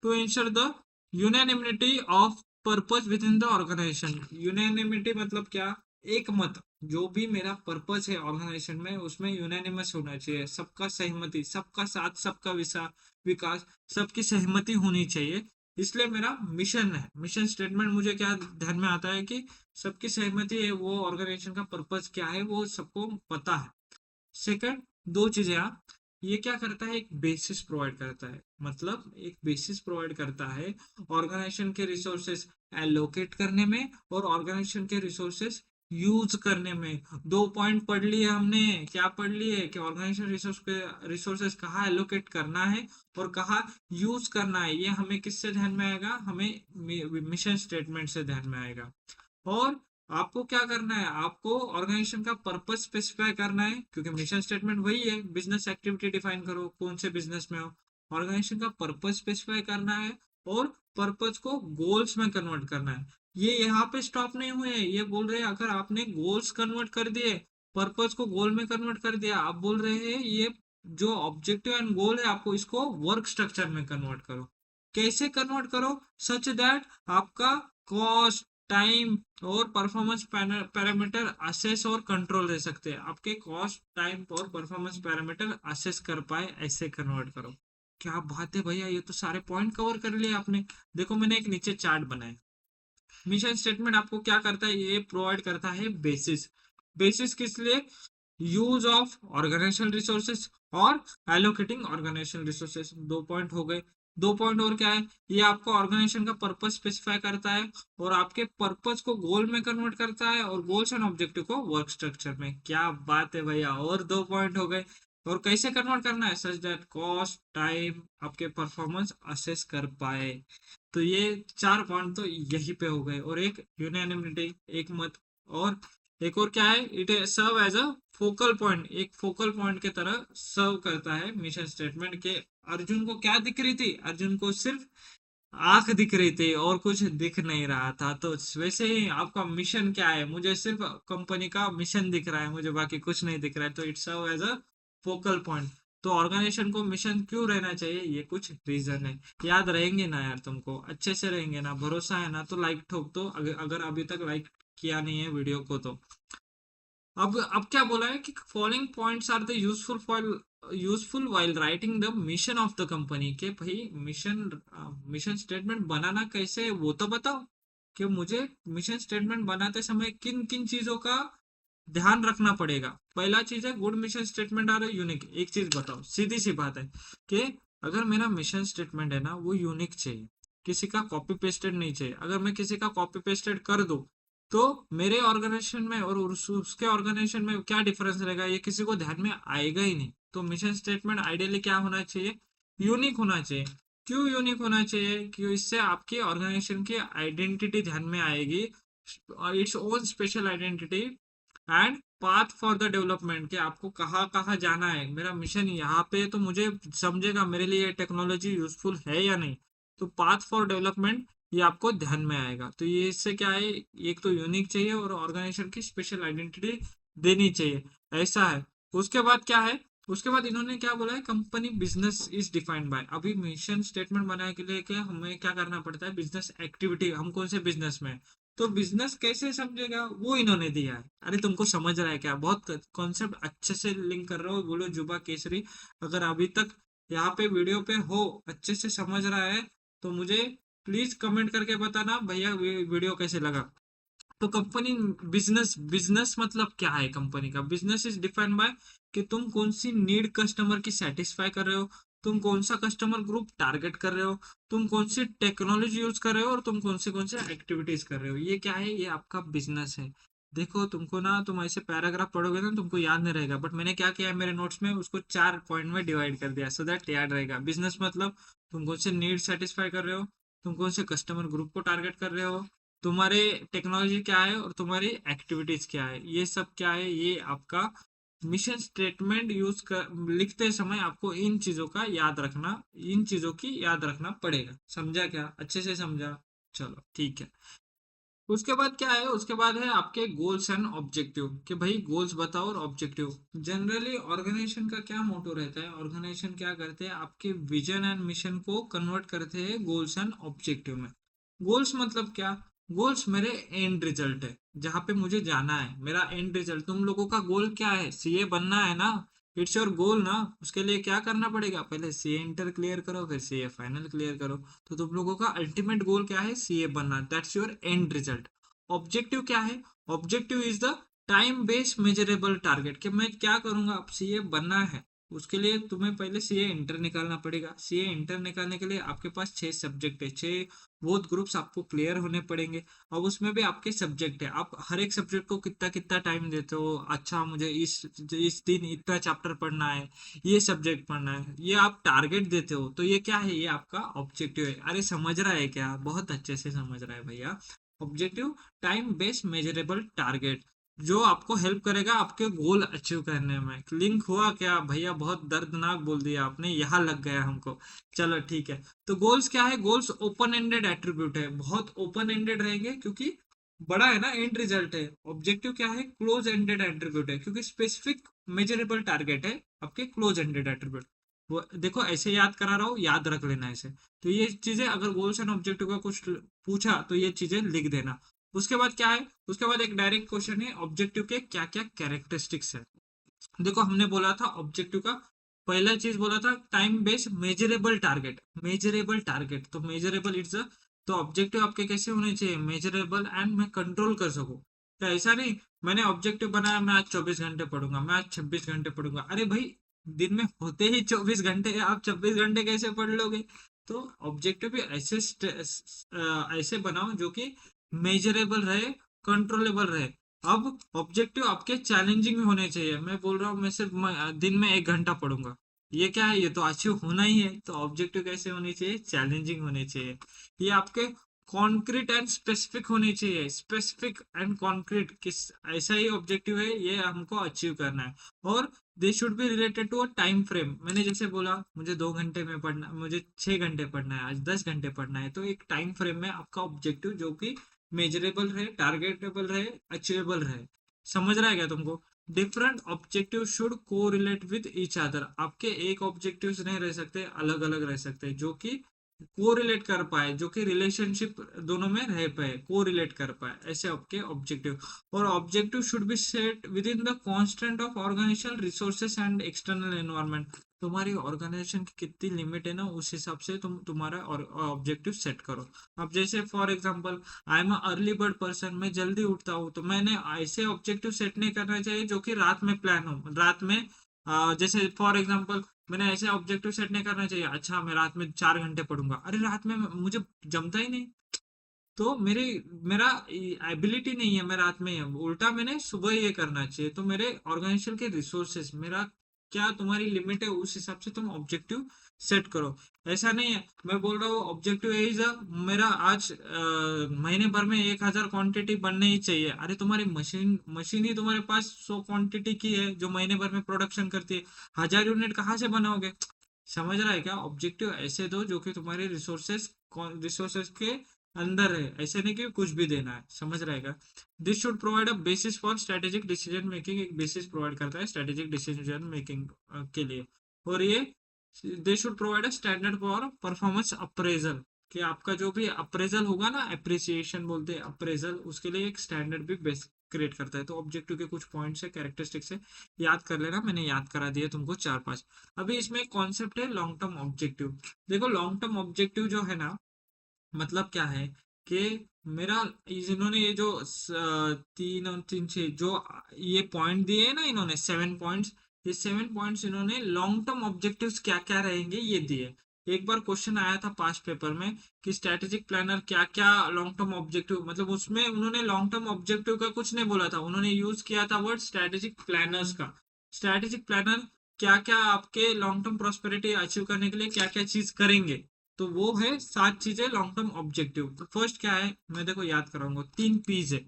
to ensure the unanimity of purpose within the organisation. Unanimity मतलब क्या, एक मत, जो भी मेरा पर्पस है ऑर्गेनाइजेशन में उसमें यूनानिमस होना चाहिए, सबका सहमति, सबका साथ, सबका विकास, सबकी सहमति होनी चाहिए। इसलिए मेरा मिशन है, मिशन स्टेटमेंट मुझे क्या ध्यान में आता है कि सबकी सहमति है, वो ऑर्गेनाइजेशन का पर्पस क्या है वो सबको पता है। सेकंड, दो चीजें यहाँ, ये क्या करता है, एक बेसिस प्रोवाइड करता है, मतलब एक बेसिस प्रोवाइड करता है ऑर्गेनाइजेशन के रिसोर्सेस एलोकेट करने में और ऑर्गेनाइजेशन के रिसोर्सेस यूज करने में। 2 पॉइंट पढ़ लिए हमने, क्या पढ़ लिए कि ऑर्गेनाइजेशन रिसोर्सेज कहाँ एलोकेट करना है और कहाँ यूज करना है। ये हमें किससे ध्यान में आएगा, हमें मिशन स्टेटमेंट से ध्यान में आएगा। और आपको क्या करना है, आपको ऑर्गेनाइजेशन का पर्पस स्पेसिफाई करना है, क्योंकि मिशन स्टेटमेंट वही है, बिजनेस एक्टिविटी डिफाइन करो कौन से बिजनेस में हो। ऑर्गेनाइजेशन का पर्पस स्पेसिफाई करना है और पर्पस को गोल्स में कन्वर्ट करना है। ये यहाँ पे स्टॉप नहीं हुए, ये बोल रहे हैं अगर आपने गोल्स कन्वर्ट कर दिए, पर्पस को गोल में कन्वर्ट कर दिया, आप बोल रहे हैं ये जो ऑब्जेक्टिव एंड गोल है आपको इसको वर्क स्ट्रक्चर में कन्वर्ट करो। कैसे कन्वर्ट करो, सच दैट आपका कॉस्ट, टाइम और परफॉर्मेंस पैरामीटर असेस और कंट्रोल दे सकते हैं। आपके कॉस्ट, टाइम और परफॉर्मेंस पैरामीटर असेस कर पाए, ऐसे कन्वर्ट करो। क्या बात है भैया, ये तो सारे पॉइंट कवर कर लिए आपने। देखो मैंने एक नीचे चार्ट बनाया। मिशन स्टेटमेंट आपको क्या करता है, ये प्रोवाइड करता है बेसिस। बेसिस किस लिए, यूज ऑफ ऑर्गेनाइजेशनल रिसोर्सेस और एलोकेटिंग ऑर्गेनाइजेशनल रिसोर्सेस। 2 पॉइंट हो गए। 2 पॉइंट और क्या है, ये आपको ऑर्गेनाइजेशन का पर्पस स्पेसिफाई करता है और आपके पर्पस को गोल में कन्वर्ट करता है और गोल्स एंड ऑब्जेक्टिव को वर्क स्ट्रक्चर में। क्या बात है भैया, और 2 पॉइंट हो गए। और कैसे कन्वर्ट करना है, सच दैट कॉस्ट, टाइम, आपके परफॉर्मेंस असेस कर पाए। तो ये 4 पॉइंट तो यही पे हो गए। और एक यूनानिमिटी, एक मत। और एक और क्या है, it serve as a focal point, एक फोकल पॉइंट के तरह सर्व करता है मिशन स्टेटमेंट के। अर्जुन को क्या दिख रही थी, अर्जुन को सिर्फ आंख दिख रही थी और कुछ दिख नहीं रहा था। तो वैसे ही आपका मिशन क्या है, मुझे सिर्फ कंपनी का मिशन दिख रहा है, मुझे बाकी कुछ नहीं दिख रहा है, तो it's serve as a focal point. तो ऑर्गेनाइजेशन को मिशन क्यों रहना चाहिए, ये कुछ रीजन है। याद रहेंगे ना यार, तुमको अच्छे से रहेंगे ना, भरोसा है ना, तो लाइक ठोक दो, अगर अभी तक लाइक किया नहीं है वीडियो को तो। अब क्या बोला है कि following points are the useful while writing the mission of the company. के भाई मिशन स्टेटमेंट बनाना कैसे है वो तो बताओ, कि मुझे मिशन स्टेटमेंट बनाते समय किन किन चीजों का ध्यान रखना पड़ेगा। पहला चीज है good mission statement are unique. एक चीज बताओ, सीधी सी बात है कि अगर मेरा मिशन स्टेटमेंट है ना वो यूनिक चाहिए, किसी का कॉपी पेस्टेड नहीं चाहिए। अगर मैं किसी का कॉपी पेस्टेड कर दूं तो मेरे ऑर्गेनाइजेशन में और उसके ऑर्गेनाइजेशन में क्या डिफरेंस रहेगा, ये किसी को ध्यान में आएगा ही नहीं। तो मिशन स्टेटमेंट आइडियली क्या होना चाहिए, यूनिक होना चाहिए। क्यों यूनिक होना चाहिए, क्यों, इससे आपके ऑर्गेनाइजेशन की आइडेंटिटी ध्यान में आएगी, its own special identity and path for the development, कि आपको कहाँ कहाँ जाना है, मेरा मिशन यहाँ पे है, तो मुझे समझेगा मेरे लिए टेक्नोलॉजी यूजफुल है या नहीं। तो पाथ फॉर डेवलपमेंट ये आपको ध्यान में आएगा। तो ये इससे क्या है, एक तो यूनिक चाहिए और ऑर्गेनाइजेशन की स्पेशल आइडेंटिटी देनी चाहिए, ऐसा है। उसके बाद क्या है, उसके बाद इन्होंने क्या बोला है, company business is defined by. अभी मिशन स्टेटमेंट बनाने के लिए क्या हमें क्या करना पड़ता है, बिजनेस एक्टिविटी, हम कौन से बिजनेस में हैं। तो बिजनेस कैसे समझेगा वो इन्होंने दिया है। अरे तुमको समझ रहा है क्या, बहुत कॉन्सेप्ट अच्छे से लिंक कर रहे हो, बोलो जुबा केसरी। अगर अभी तक यहाँ पे वीडियो पे हो, अच्छे से समझ रहा है, तो मुझे प्लीज कमेंट करके बताना भैया वीडियो कैसे लगा। तो कंपनी बिजनेस, बिजनेस मतलब क्या है, कंपनी का बिजनेस इज डिफाइंड बाय कि तुम कौन सी नीड कस्टमर की सेटिस्फाई कर रहे हो, तुम कौन सा कस्टमर ग्रुप टारगेट कर रहे हो, तुम कौन सी टेक्नोलॉजी यूज कर रहे हो और तुम कौन से एक्टिविटीज कर रहे हो। ये क्या है, ये आपका बिजनेस है। देखो तुमको ना, तुम ऐसे पैराग्राफ पढ़ोगे ना तुमको याद नहीं रहेगा, बट मैंने क्या किया है मेरे नोट्स में, उसको 4 पॉइंट में डिवाइड कर दिया, सो दैट याद रहेगा। बिजनेस मतलब तुम कौन से नीड सेटिस्फाई कर रहे हो, तुम कौन से कस्टमर ग्रुप को टारगेट कर रहे हो, तुम्हारे टेक्नोलॉजी क्या है और तुम्हारी एक्टिविटीज क्या है, ये सब क्या है, ये आपका मिशन स्टेटमेंट यूज कर लिखते समय आपको इन चीजों का याद रखना, इन चीजों की याद रखना पड़ेगा। समझा क्या, अच्छे से समझा, चलो ठीक है। उसके बाद क्या है, उसके बाद है आपके गोल्स एंड ऑब्जेक्टिव, कि भाई गोल्स बताओ और ऑब्जेक्टिव। जनरली ऑर्गेनाइजेशन का क्या मोटो रहता है, ऑर्गेनाइजेशन क्या करते हैं, आपके विजन एंड मिशन को कन्वर्ट करते हैं गोल्स एंड ऑब्जेक्टिव में। गोल्स मतलब क्या, गोल्स मेरे एंड रिजल्ट है, जहाँ पे मुझे जाना है, मेरा एंड रिजल्ट। तुम लोगों का गोल क्या है, सीए बनना है ना, इट्स योर गोल ना। उसके लिए क्या करना पड़ेगा, पहले सीए इंटर क्लियर करो, फिर सीए फाइनल क्लियर करो। तो तुम लोगों का अल्टीमेट गोल क्या है, सीए बनना, that's your and result. Objective क्या है, objective is the time based measurable target, कि मैं क्या करूंगा, अब सीए बनना है उसके लिए तुम्हें पहले सीए इंटर निकालना पड़ेगा। सीए इंटर निकालने के लिए आपके पास 6 सब्जेक्ट है, 6 बोथ ग्रुप्स आपको क्लियर होने पड़ेंगे। अब उसमें भी आपके सब्जेक्ट है, आप हर एक सब्जेक्ट को कितना कितना टाइम देते हो। अच्छा, मुझे इस दिन इतना चैप्टर पढ़ना है, ये सब्जेक्ट पढ़ना है, ये आप टारगेट देते हो। तो ये क्या है, ये आपका ऑब्जेक्टिव है। अरे समझ रहा है क्या, बहुत अच्छे से समझ रहा है भैया। Objective, time based measurable target, जो आपको हेल्प करेगा आपके गोल अचीव करने में। लिंक हुआ क्या भैया, बहुत दर्दनाक बोल दिया आपने, यहाँ लग गया हमको। चलो ठीक है। तो गोल्स क्या है, गोल्स ओपन एंडेड एट्रीब्यूट है, बहुत ओपन एंडेड रहेंगे क्योंकि बड़ा है ना एंड रिजल्ट है। ऑब्जेक्टिव क्या है, क्लोज एंडेड एट्रीब्यूट है क्योंकि स्पेसिफिक मेजरेबल टारगेट है आपके क्लोज एंडेड एट्रीब्यूट। वो देखो ऐसे याद करा रहा हूँ, याद रख लेना ऐसे। तो ये चीजें अगर गोल्स एंड ऑब्जेक्टिव का कुछ पूछा तो ये चीजें लिख देना। उसके बाद क्या है, उसके बाद एक डायरेक्ट क्वेश्चन है, ऑब्जेक्टिव के क्या क्या कैरेक्टरिस्टिक्स है। देखो हमने बोला था ऑब्जेक्टिव का पहला चीज बोला था time based measurable target. Measurable target तो मेजरेबल इट्स अ, तो ऑब्जेक्टिव आपके कैसे होने चाहिए, मेजरेबल एंड मैं कंट्रोल कर सकूं। तो ऐसा नहीं मैंने ऑब्जेक्टिव बनाया मैं आज 24 घंटे पढ़ूंगा, मैं आज 26 घंटे पढ़ूंगा। अरे भाई दिन में होते ही 24 घंटे है, आप 24 घंटे कैसे पढ़ लोगे। तो ऑब्जेक्टिव भी ऐसे ऐसे बनाओ जो कि मेजरेबल रहे, कंट्रोलेबल रहे। अब ऑब्जेक्टिव आपके चैलेंजिंग होने चाहिए। मैं बोल रहा हूँ मैं सिर्फ दिन में 1 घंटा पढ़ूंगा, ये क्या है, ये तो अचीव होना ही है। तो ऑब्जेक्टिव कैसे होने चाहिए, चैलेंजिंग होने चाहिए। ये आपके कॉन्क्रीट एंड स्पेसिफिक होने चाहिए, स्पेसिफिक एंड कॉन्क्रीट किस, ऐसा ही ऑब्जेक्टिव है, ये हमको अचीव करना है। और they should be related to a time frame. मैंने जैसे बोला मुझे 2 घंटे में पढ़ना, मुझे 6 घंटे पढ़ना है, आज 10 घंटे पढ़ना है, तो एक टाइम फ्रेम में आपका ऑब्जेक्टिव जो कि मेजरेबल रहे, टारगेटेबल रहे, अचीवेबल रहे। समझ रहा है क्या तुमको। डिफरेंट ऑब्जेक्टिव शुड को रिलेट विद ईच अदर। आपके एक ऑब्जेक्टिव्स नहीं रह सकते, अलग अलग रह सकते जो कि को रिलेट कर पाए, जो कि रिलेशनशिप दोनों में रह पाए, को रिलेट कर पाए, ऐसे आपके ऑब्जेक्टिव। और objective should be set within the constant of organisational resources and external environment. तुम्हारी ऑर्गेनाइजेशन की कितनी लिमिट है ना, उस हिसाब से तुम तुम्हारा ऑब्जेक्टिव सेट करो। अब जैसे for example I am early bird person, मैं जल्दी उठता हूँ, तो मैंने ऐसे ऑब्जेक्टिव सेट नहीं करना चाहिए जो कि रात में प्लान हो, रात में जैसे फॉर एग्जांपल मैंने ऐसे ऑब्जेक्टिव सेट नहीं करना चाहिए, अच्छा मैं रात में 4 घंटे पढ़ूंगा, अरे रात में मुझे जमता ही नहीं। तो मेरा एबिलिटी नहीं है मैं रात में, उल्टा मैंने सुबह ये करना चाहिए। तो मेरे ऑर्गेनाइजेशन के रिसोर्सेस, मेरा क्या तुम्हारी लिमिट है, उस हिसाब से तुम ऑब्जेक्टिव सेट करो। ऐसा नहीं है मैं बोल रहा हूँ ऑब्जेक्टिव इज मेरा आज महीने भर में 1,000 क्वांटिटी बनने ही चाहिए। अरे तुम्हारी मशीन ही तुम्हारे पास 100 क्वांटिटी की है जो महीने भर में प्रोडक्शन करती है, 1,000 यूनिट कहाँ से बनाओगे। समझ रहा है क्या, ऑब्जेक्टिव ऐसे दो जो कि तुम्हारे रिसोर्सेस के अंदर है, ऐसे नहीं कि कुछ भी देना है। समझ रहेगा। This should provide a basis for strategic decision making, एक बेसिस प्रोवाइड करता है स्ट्रेटेजिक डिसीजन मेकिंग के लिए। और ये they should provide a standard for performance appraisal, कि आपका जो भी अप्रेजल होगा ना, अप्रिसिएशन बोलते हैं अप्रेजल, उसके लिए एक स्टैंडर्ड भी बेस क्रिएट करता है। तो ऑब्जेक्टिव के कुछ पॉइंट्स है, कैरेक्टरिस्टिक्स है, याद कर लेना, मैंने याद करा दिया तुमको 4-5। अभी इसमें कॉन्सेप्ट है लॉन्ग टर्म ऑब्जेक्टिव। देखो लॉन्ग टर्म ऑब्जेक्टिव जो है ना, मतलब क्या है कि मेरा इन्होंने ये जो 3 और 3 6 जो ये पॉइंट दिए है ना, इन्होंने 7 पॉइंट्स, ये 7 पॉइंट्स इन्होंने लॉन्ग टर्म ऑब्जेक्टिव्स क्या क्या रहेंगे ये दिए। एक बार क्वेश्चन आया था पास्ट पेपर में कि स्ट्रेटेजिक प्लानर क्या क्या लॉन्ग टर्म ऑब्जेक्टिव, मतलब उसमें उन्होंने लॉन्ग टर्म ऑब्जेक्टिव का कुछ नहीं बोला था, उन्होंने यूज किया था वर्ड स्ट्रेटेजिक प्लानर्स का। स्ट्रेटेजिक प्लानर क्या क्या आपके लॉन्ग टर्म प्रोस्पेरिटी अचीव करने के लिए क्या क्या चीज करेंगे। तो वो है 7 चीजें लॉन्ग टर्म ऑब्जेक्टिव। तो फर्स्ट क्या है, मैं देखो याद कराऊंगा, 3 पीज है।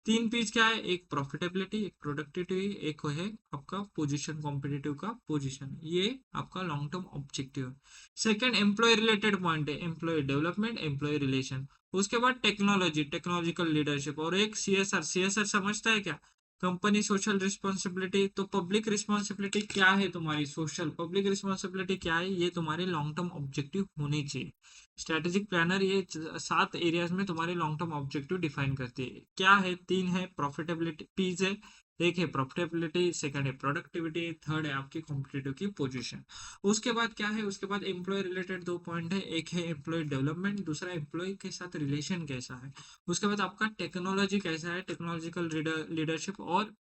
3 पीज क्या है, एक प्रॉफिटेबिलिटी, एक प्रोडक्टिविटी, एक है आपका पोजीशन, कॉम्पिटिटिव का पोजीशन, ये आपका लॉन्ग टर्म ऑब्जेक्टिव है। सेकंड एम्प्लॉय रिलेटेड पॉइंट है, एम्प्लॉय डेवलपमेंट, एम्प्लॉय रिलेशन। उसके बाद टेक्नोलॉजी, टेक्नोलॉजिकल लीडरशिप, और एक सीएसआर। सीएसआर समझता है क्या, कंपनी सोशल रिस्पॉन्सिबिलिटी। तो पब्लिक रिस्पॉन्सिबिलिटी क्या है तुम्हारी, सोशल पब्लिक रिस्पॉन्सिबिलिटी क्या है, ये तुम्हारे लॉन्ग टर्म ऑब्जेक्टिव होनी चाहिए। स्ट्रेटेजिक प्लानर ये 7 एरियाज में तुम्हारे लॉन्ग टर्म ऑब्जेक्टिव डिफाइन करती है। क्या है, 3 है प्रॉफिटेबिलिटी पीस है, एक है प्रॉफिटेबिलिटी, सेकंड है प्रोडक्टिविटी, थर्ड है आपकी कॉम्पिटिटिव की पोजीशन। उसके बाद क्या है, उसके बाद एम्प्लॉय रिलेटेड 2 पॉइंट है, एक है एम्प्लॉय डेवलपमेंट, दूसरा एम्प्लॉय के साथ रिलेशन कैसा है। उसके बाद आपका टेक्नोलॉजी कैसा है, टेक्नोलॉजिकल लीडरशिप, और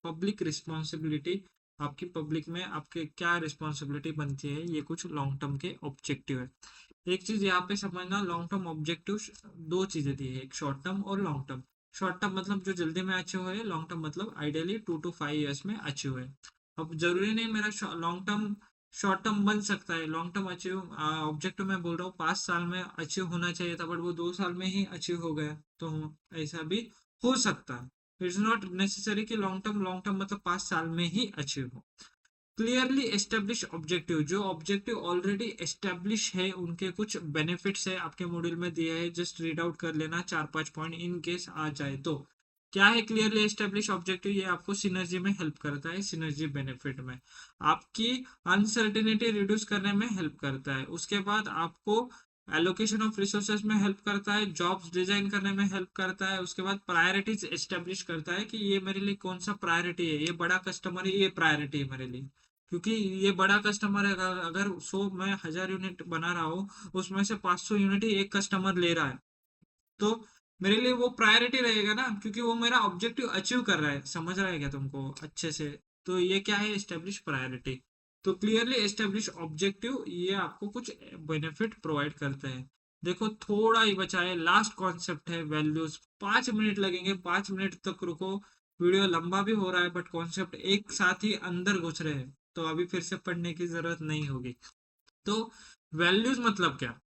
पब्लिक रिस्पॉन्सिबिलिटी, आपकी पब्लिक में आपके क्या रिस्पॉन्सिबिलिटी बनती है, ये कुछ लॉन्ग टर्म के ऑब्जेक्टिव है। एक चीज यहाँ पे समझना, लॉन्ग टर्म ऑब्जेक्टिव दो चीजें दी है, एक शॉर्ट टर्म और लॉन्ग टर्म। शॉर्ट टर्म मतलब जो जल्दी में अचीव हुए, लॉन्ग टर्म मतलब आइडियली 2 to 5 years में अचीव हुए। अब जरूरी नहीं मेरा लॉन्ग टर्म शॉर्ट टर्म बन सकता है। लॉन्ग टर्म अचीव ऑब्जेक्टिव मैं बोल रहा हूँ 5 साल में अचीव होना चाहिए था, बट वो 2 साल में ही अचीव हो गया, तो ऐसा भी हो सकता है। इट्स नॉट नेसेसरी कि लॉन्ग टर्म मतलब 5 साल में ही अचीव हो। क्लियरली एस्टेब्लिश ऑब्जेक्टिव, जो ऑब्जेक्टिव ऑलरेडी एस्टेब्लिश है उनके कुछ बेनिफिट्स है, आपके मॉड्यूल में दिया है, जस्ट रीड आउट कर लेना 4-5 पॉइंट इन केस आ जाए तो। क्या है क्लियरली एस्टेब्लिश ऑब्जेक्टिव? ये आपको सिनर्जी में हेल्प करता है, सिनर्जी बेनिफिट में आपकी अनसर्टिनिटी रिड्यूस करने में हेल्प करता है। उसके बाद आपको एलोकेशन ऑफ रिसोर्सेज में हेल्प करता है, जॉब्स डिजाइन करने में हेल्प करता है। उसके बाद प्रायोरिटीज एस्टेब्लिश करता है कि ये मेरे लिए कौन सा प्रायोरिटी है, ये बड़ा कस्टमर है, ये प्रायोरिटी है मेरे लिए, क्योंकि ये बड़ा कस्टमर है। अगर 100 मैं 1000 यूनिट बना रहा हूँ, उसमें से 500 यूनिट ही एक कस्टमर ले रहा है, तो मेरे लिए वो प्रायोरिटी रहेगा ना, क्योंकि वो मेरा ऑब्जेक्टिव अचीव कर रहा है। समझ रहा है क्या तुमको अच्छे से? तो ये क्या है, एस्टेब्लिश प्रायोरिटी। तो क्लियरली एस्टेब्लिश ऑब्जेक्टिव ये आपको कुछ बेनिफिट प्रोवाइड करते हैं। देखो थोड़ा ही बचा है, लास्ट कॉन्सेप्ट है वैल्यूज। 5 मिनट लगेंगे, 5 मिनट तक रुको। वीडियो लंबा भी हो रहा है, बट कॉन्सेप्ट एक साथ ही अंदर घुस रहे हैं, तो अभी फिर से पढ़ने की जरूरत नहीं होगी। तो वैल्यूज मतलब क्या?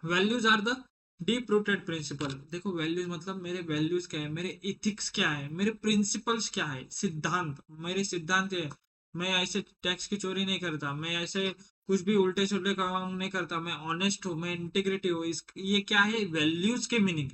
Values are the deep rooted principle. देखो वैल्यूज मतलब मेरे वैल्यूज क्या है, मेरे इथिक्स क्या है, मेरे प्रिंसिपल्स क्या है, सिद्धांत। मेरे सिद्धांत है, मैं ऐसे टैक्स की चोरी नहीं करता, मैं ऐसे कुछ भी उल्टे सुल्टे काम नहीं करता, मैं ऑनेस्ट हूँ, मैं इंटीग्रिटी हूँ। इस ये क्या है, वैल्यूज के मीनिंग।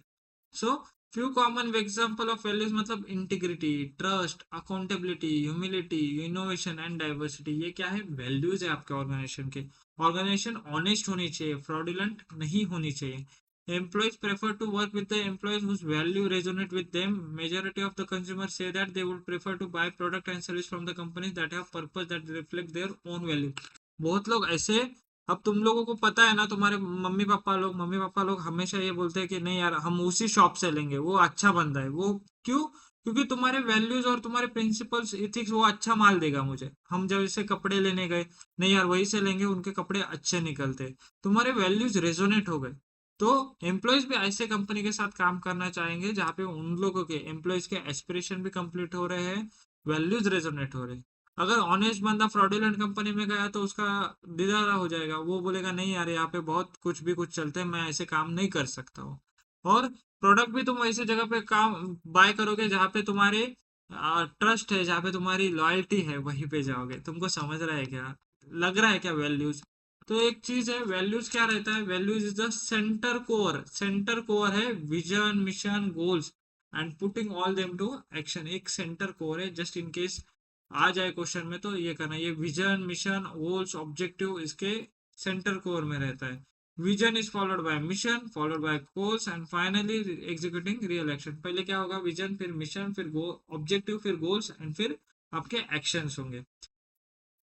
So few common example of values मतलब integrity, trust, accountability, humility, innovation and diversity. ये क्या है, वैल्यूज है आपके ऑर्गेनाइजेशन के। ऑर्गेनाइजेशन ऑनेस्ट होनी चाहिए, फ्रॉडुलेंट नहीं होनी चाहिए। Employees prefer to work with the employees whose value resonate with them. Majority of the consumers say that they would prefer to buy product and service from the companies that have purpose that reflect their own value. बहुत लोग ऐसे, अब तुम लोगों को पता है ना, तुम्हारे मम्मी पापा लोग हमेशा ये बोलते हैं कि नहीं यार हम उसी शॉप से लेंगे, वो अच्छा बंदा है। वो क्यों? क्योंकि तुम्हारे वैल्यूज और तुम्हारे प्रिंसिपल्स इथिक्स, वो अच्छा माल देगा मुझे। हम जब इसे कपड़े लेने गए, नहीं यार वही से लेंगे, उनके कपड़े अच्छे निकलते, तुम्हारे वैल्यूज रेजोनेट हो गए। तो एम्प्लॉयज भी ऐसे कंपनी के साथ काम करना चाहेंगे जहाँ पे उन लोगों के एम्प्लॉयज के एस्पिरेशन भी कंप्लीट हो रहे हैं, वैल्यूज रेजोनेट हो रहे हैं। अगर ऑनेस्ट बंदा फ्रॉडुलेंट कंपनी में गया तो उसका दिदारा हो जाएगा, वो बोलेगा नहीं यार यहाँ पे बहुत कुछ भी कुछ चलते हैं, मैं ऐसे काम नहीं कर सकता हूँ। और प्रोडक्ट भी तुम ऐसी जगह पे काम बाय करोगे जहाँ पे तुम्हारे ट्रस्ट है, जहाँ पे तुम्हारी लॉयल्टी है, वहीं पे जाओगे। तुमको समझ रहा है क्या, लग रहा है क्या वैल्यूज? तो एक चीज है, वैल्यूज क्या रहता है, values is the centre core. Centre core है vision, mission, goals and putting all them to action. एक सेंटर कोर है, जस्ट इन केस आ जाए क्वेश्चन में तो ये करना। ये विजन, मिशन, गोल्स, ऑब्जेक्टिव इसके सेंटर कोर में रहता है। Vision is followed by mission, followed by goals and finally executing real action. पहले क्या होगा, विजन, फिर मिशन, फिर ऑब्जेक्टिव, फिर गोल्स एंड फिर आपके एक्शंस होंगे।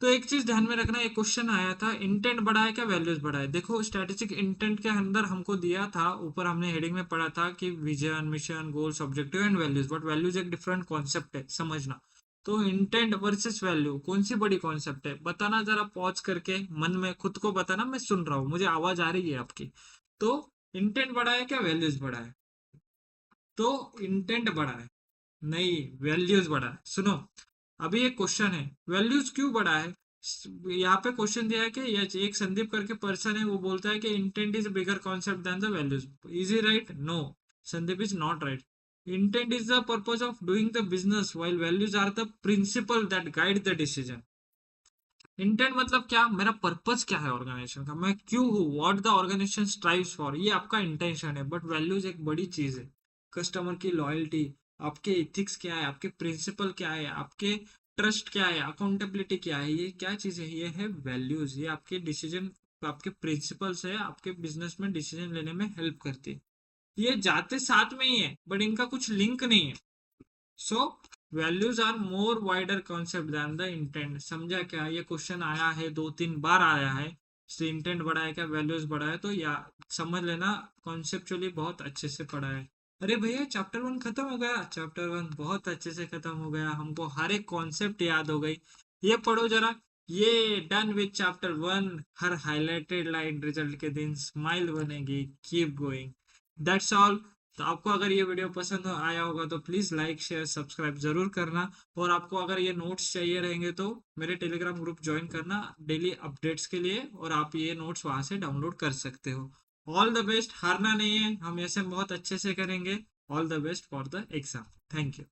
तो एक चीज ध्यान में रखना, एक क्वेश्चन आया था, इंटेंट बड़ा है क्या वैल्यूज बड़ा है? देखो स्ट्रेटेजिक इंटेंट के अंदर हमको दिया था, ऊपर हमने हेडिंग में पढ़ा था कि vision, mission, goals, objective and values, but values एक डिफरेंट कॉन्सेप्ट है, समझना। तो इंटेंट वर्सेस वैल्यू कौन सी बड़ी कॉन्सेप्ट है, बताना जरा पॉज करके, मन में खुद को बताना, मैं सुन रहा हूँ, मुझे आवाज आ रही है आपकी। तो इंटेंट बड़ा है क्या वैल्यूज बड़ा है? तो इंटेंट बड़ा है, नहीं वैल्यूज बड़ा है। सुनो, अभी एक क्वेश्चन है, वैल्यूज क्यों बड़ा है? यहाँ पे क्वेश्चन दिया है कि ये एक संदीप करके पर्सन है, वो बोलता है कि intent is bigger concept than the values. Is he right? No, Sandeep is not right. Intent is the purpose of doing the business while values are the principle that guide the decision. Intent मतलब क्या, मेरा purpose क्या है organisation का, मैं क्यों हूँ, what the organisation strives for, ये आपका इंटेंशन है। बट वैल्यूज एक बड़ी चीज है, कस्टमर की लॉयल्टी, आपके इथिक्स क्या है, आपके प्रिंसिपल क्या है, आपके ट्रस्ट क्या है, अकाउंटेबिलिटी क्या है, ये क्या चीज है, ये है वैल्यूज। ये आपके डिसीजन, आपके प्रिंसिपल्स है, आपके बिजनेस में डिसीजन लेने में हेल्प करती है। ये जाते साथ में ही है, बट इनका कुछ लिंक नहीं है। So values are more wider concept than the intent. समझा क्या? ये क्वेश्चन आया है, 2-3 बार आया है। इंटेंट बड़ा है क्या वैल्यूज बड़ा है? तो या समझ लेना, कॉन्सेप्चुअली बहुत अच्छे से पढ़ा है। अरे भैया चैप्टर 1 खत्म हो गया? चैप्टर 1 बहुत अच्छे से खत्म हो गया, हमको हर एक कॉन्सेप्ट याद हो गई। ये पढ़ो जरा। ये done with chapter 1, her highlighted line result के दिन स्माइल बनेगी, कीप गोइंग। That's all. तो आपको अगर ये वीडियो पसंद आया होगा तो प्लीज लाइक शेयर सब्सक्राइब जरूर करना। और आपको अगर ये नोट्स चाहिए रहेंगे तो मेरे टेलीग्राम ग्रुप ज्वाइन करना डेली अपडेट्स के लिए, और आप ये नोट्स वहां से डाउनलोड कर सकते हो। ऑल द बेस्ट, हारना नहीं है, हम ऐसे बहुत अच्छे से करेंगे। All the best for the exam. Thank you.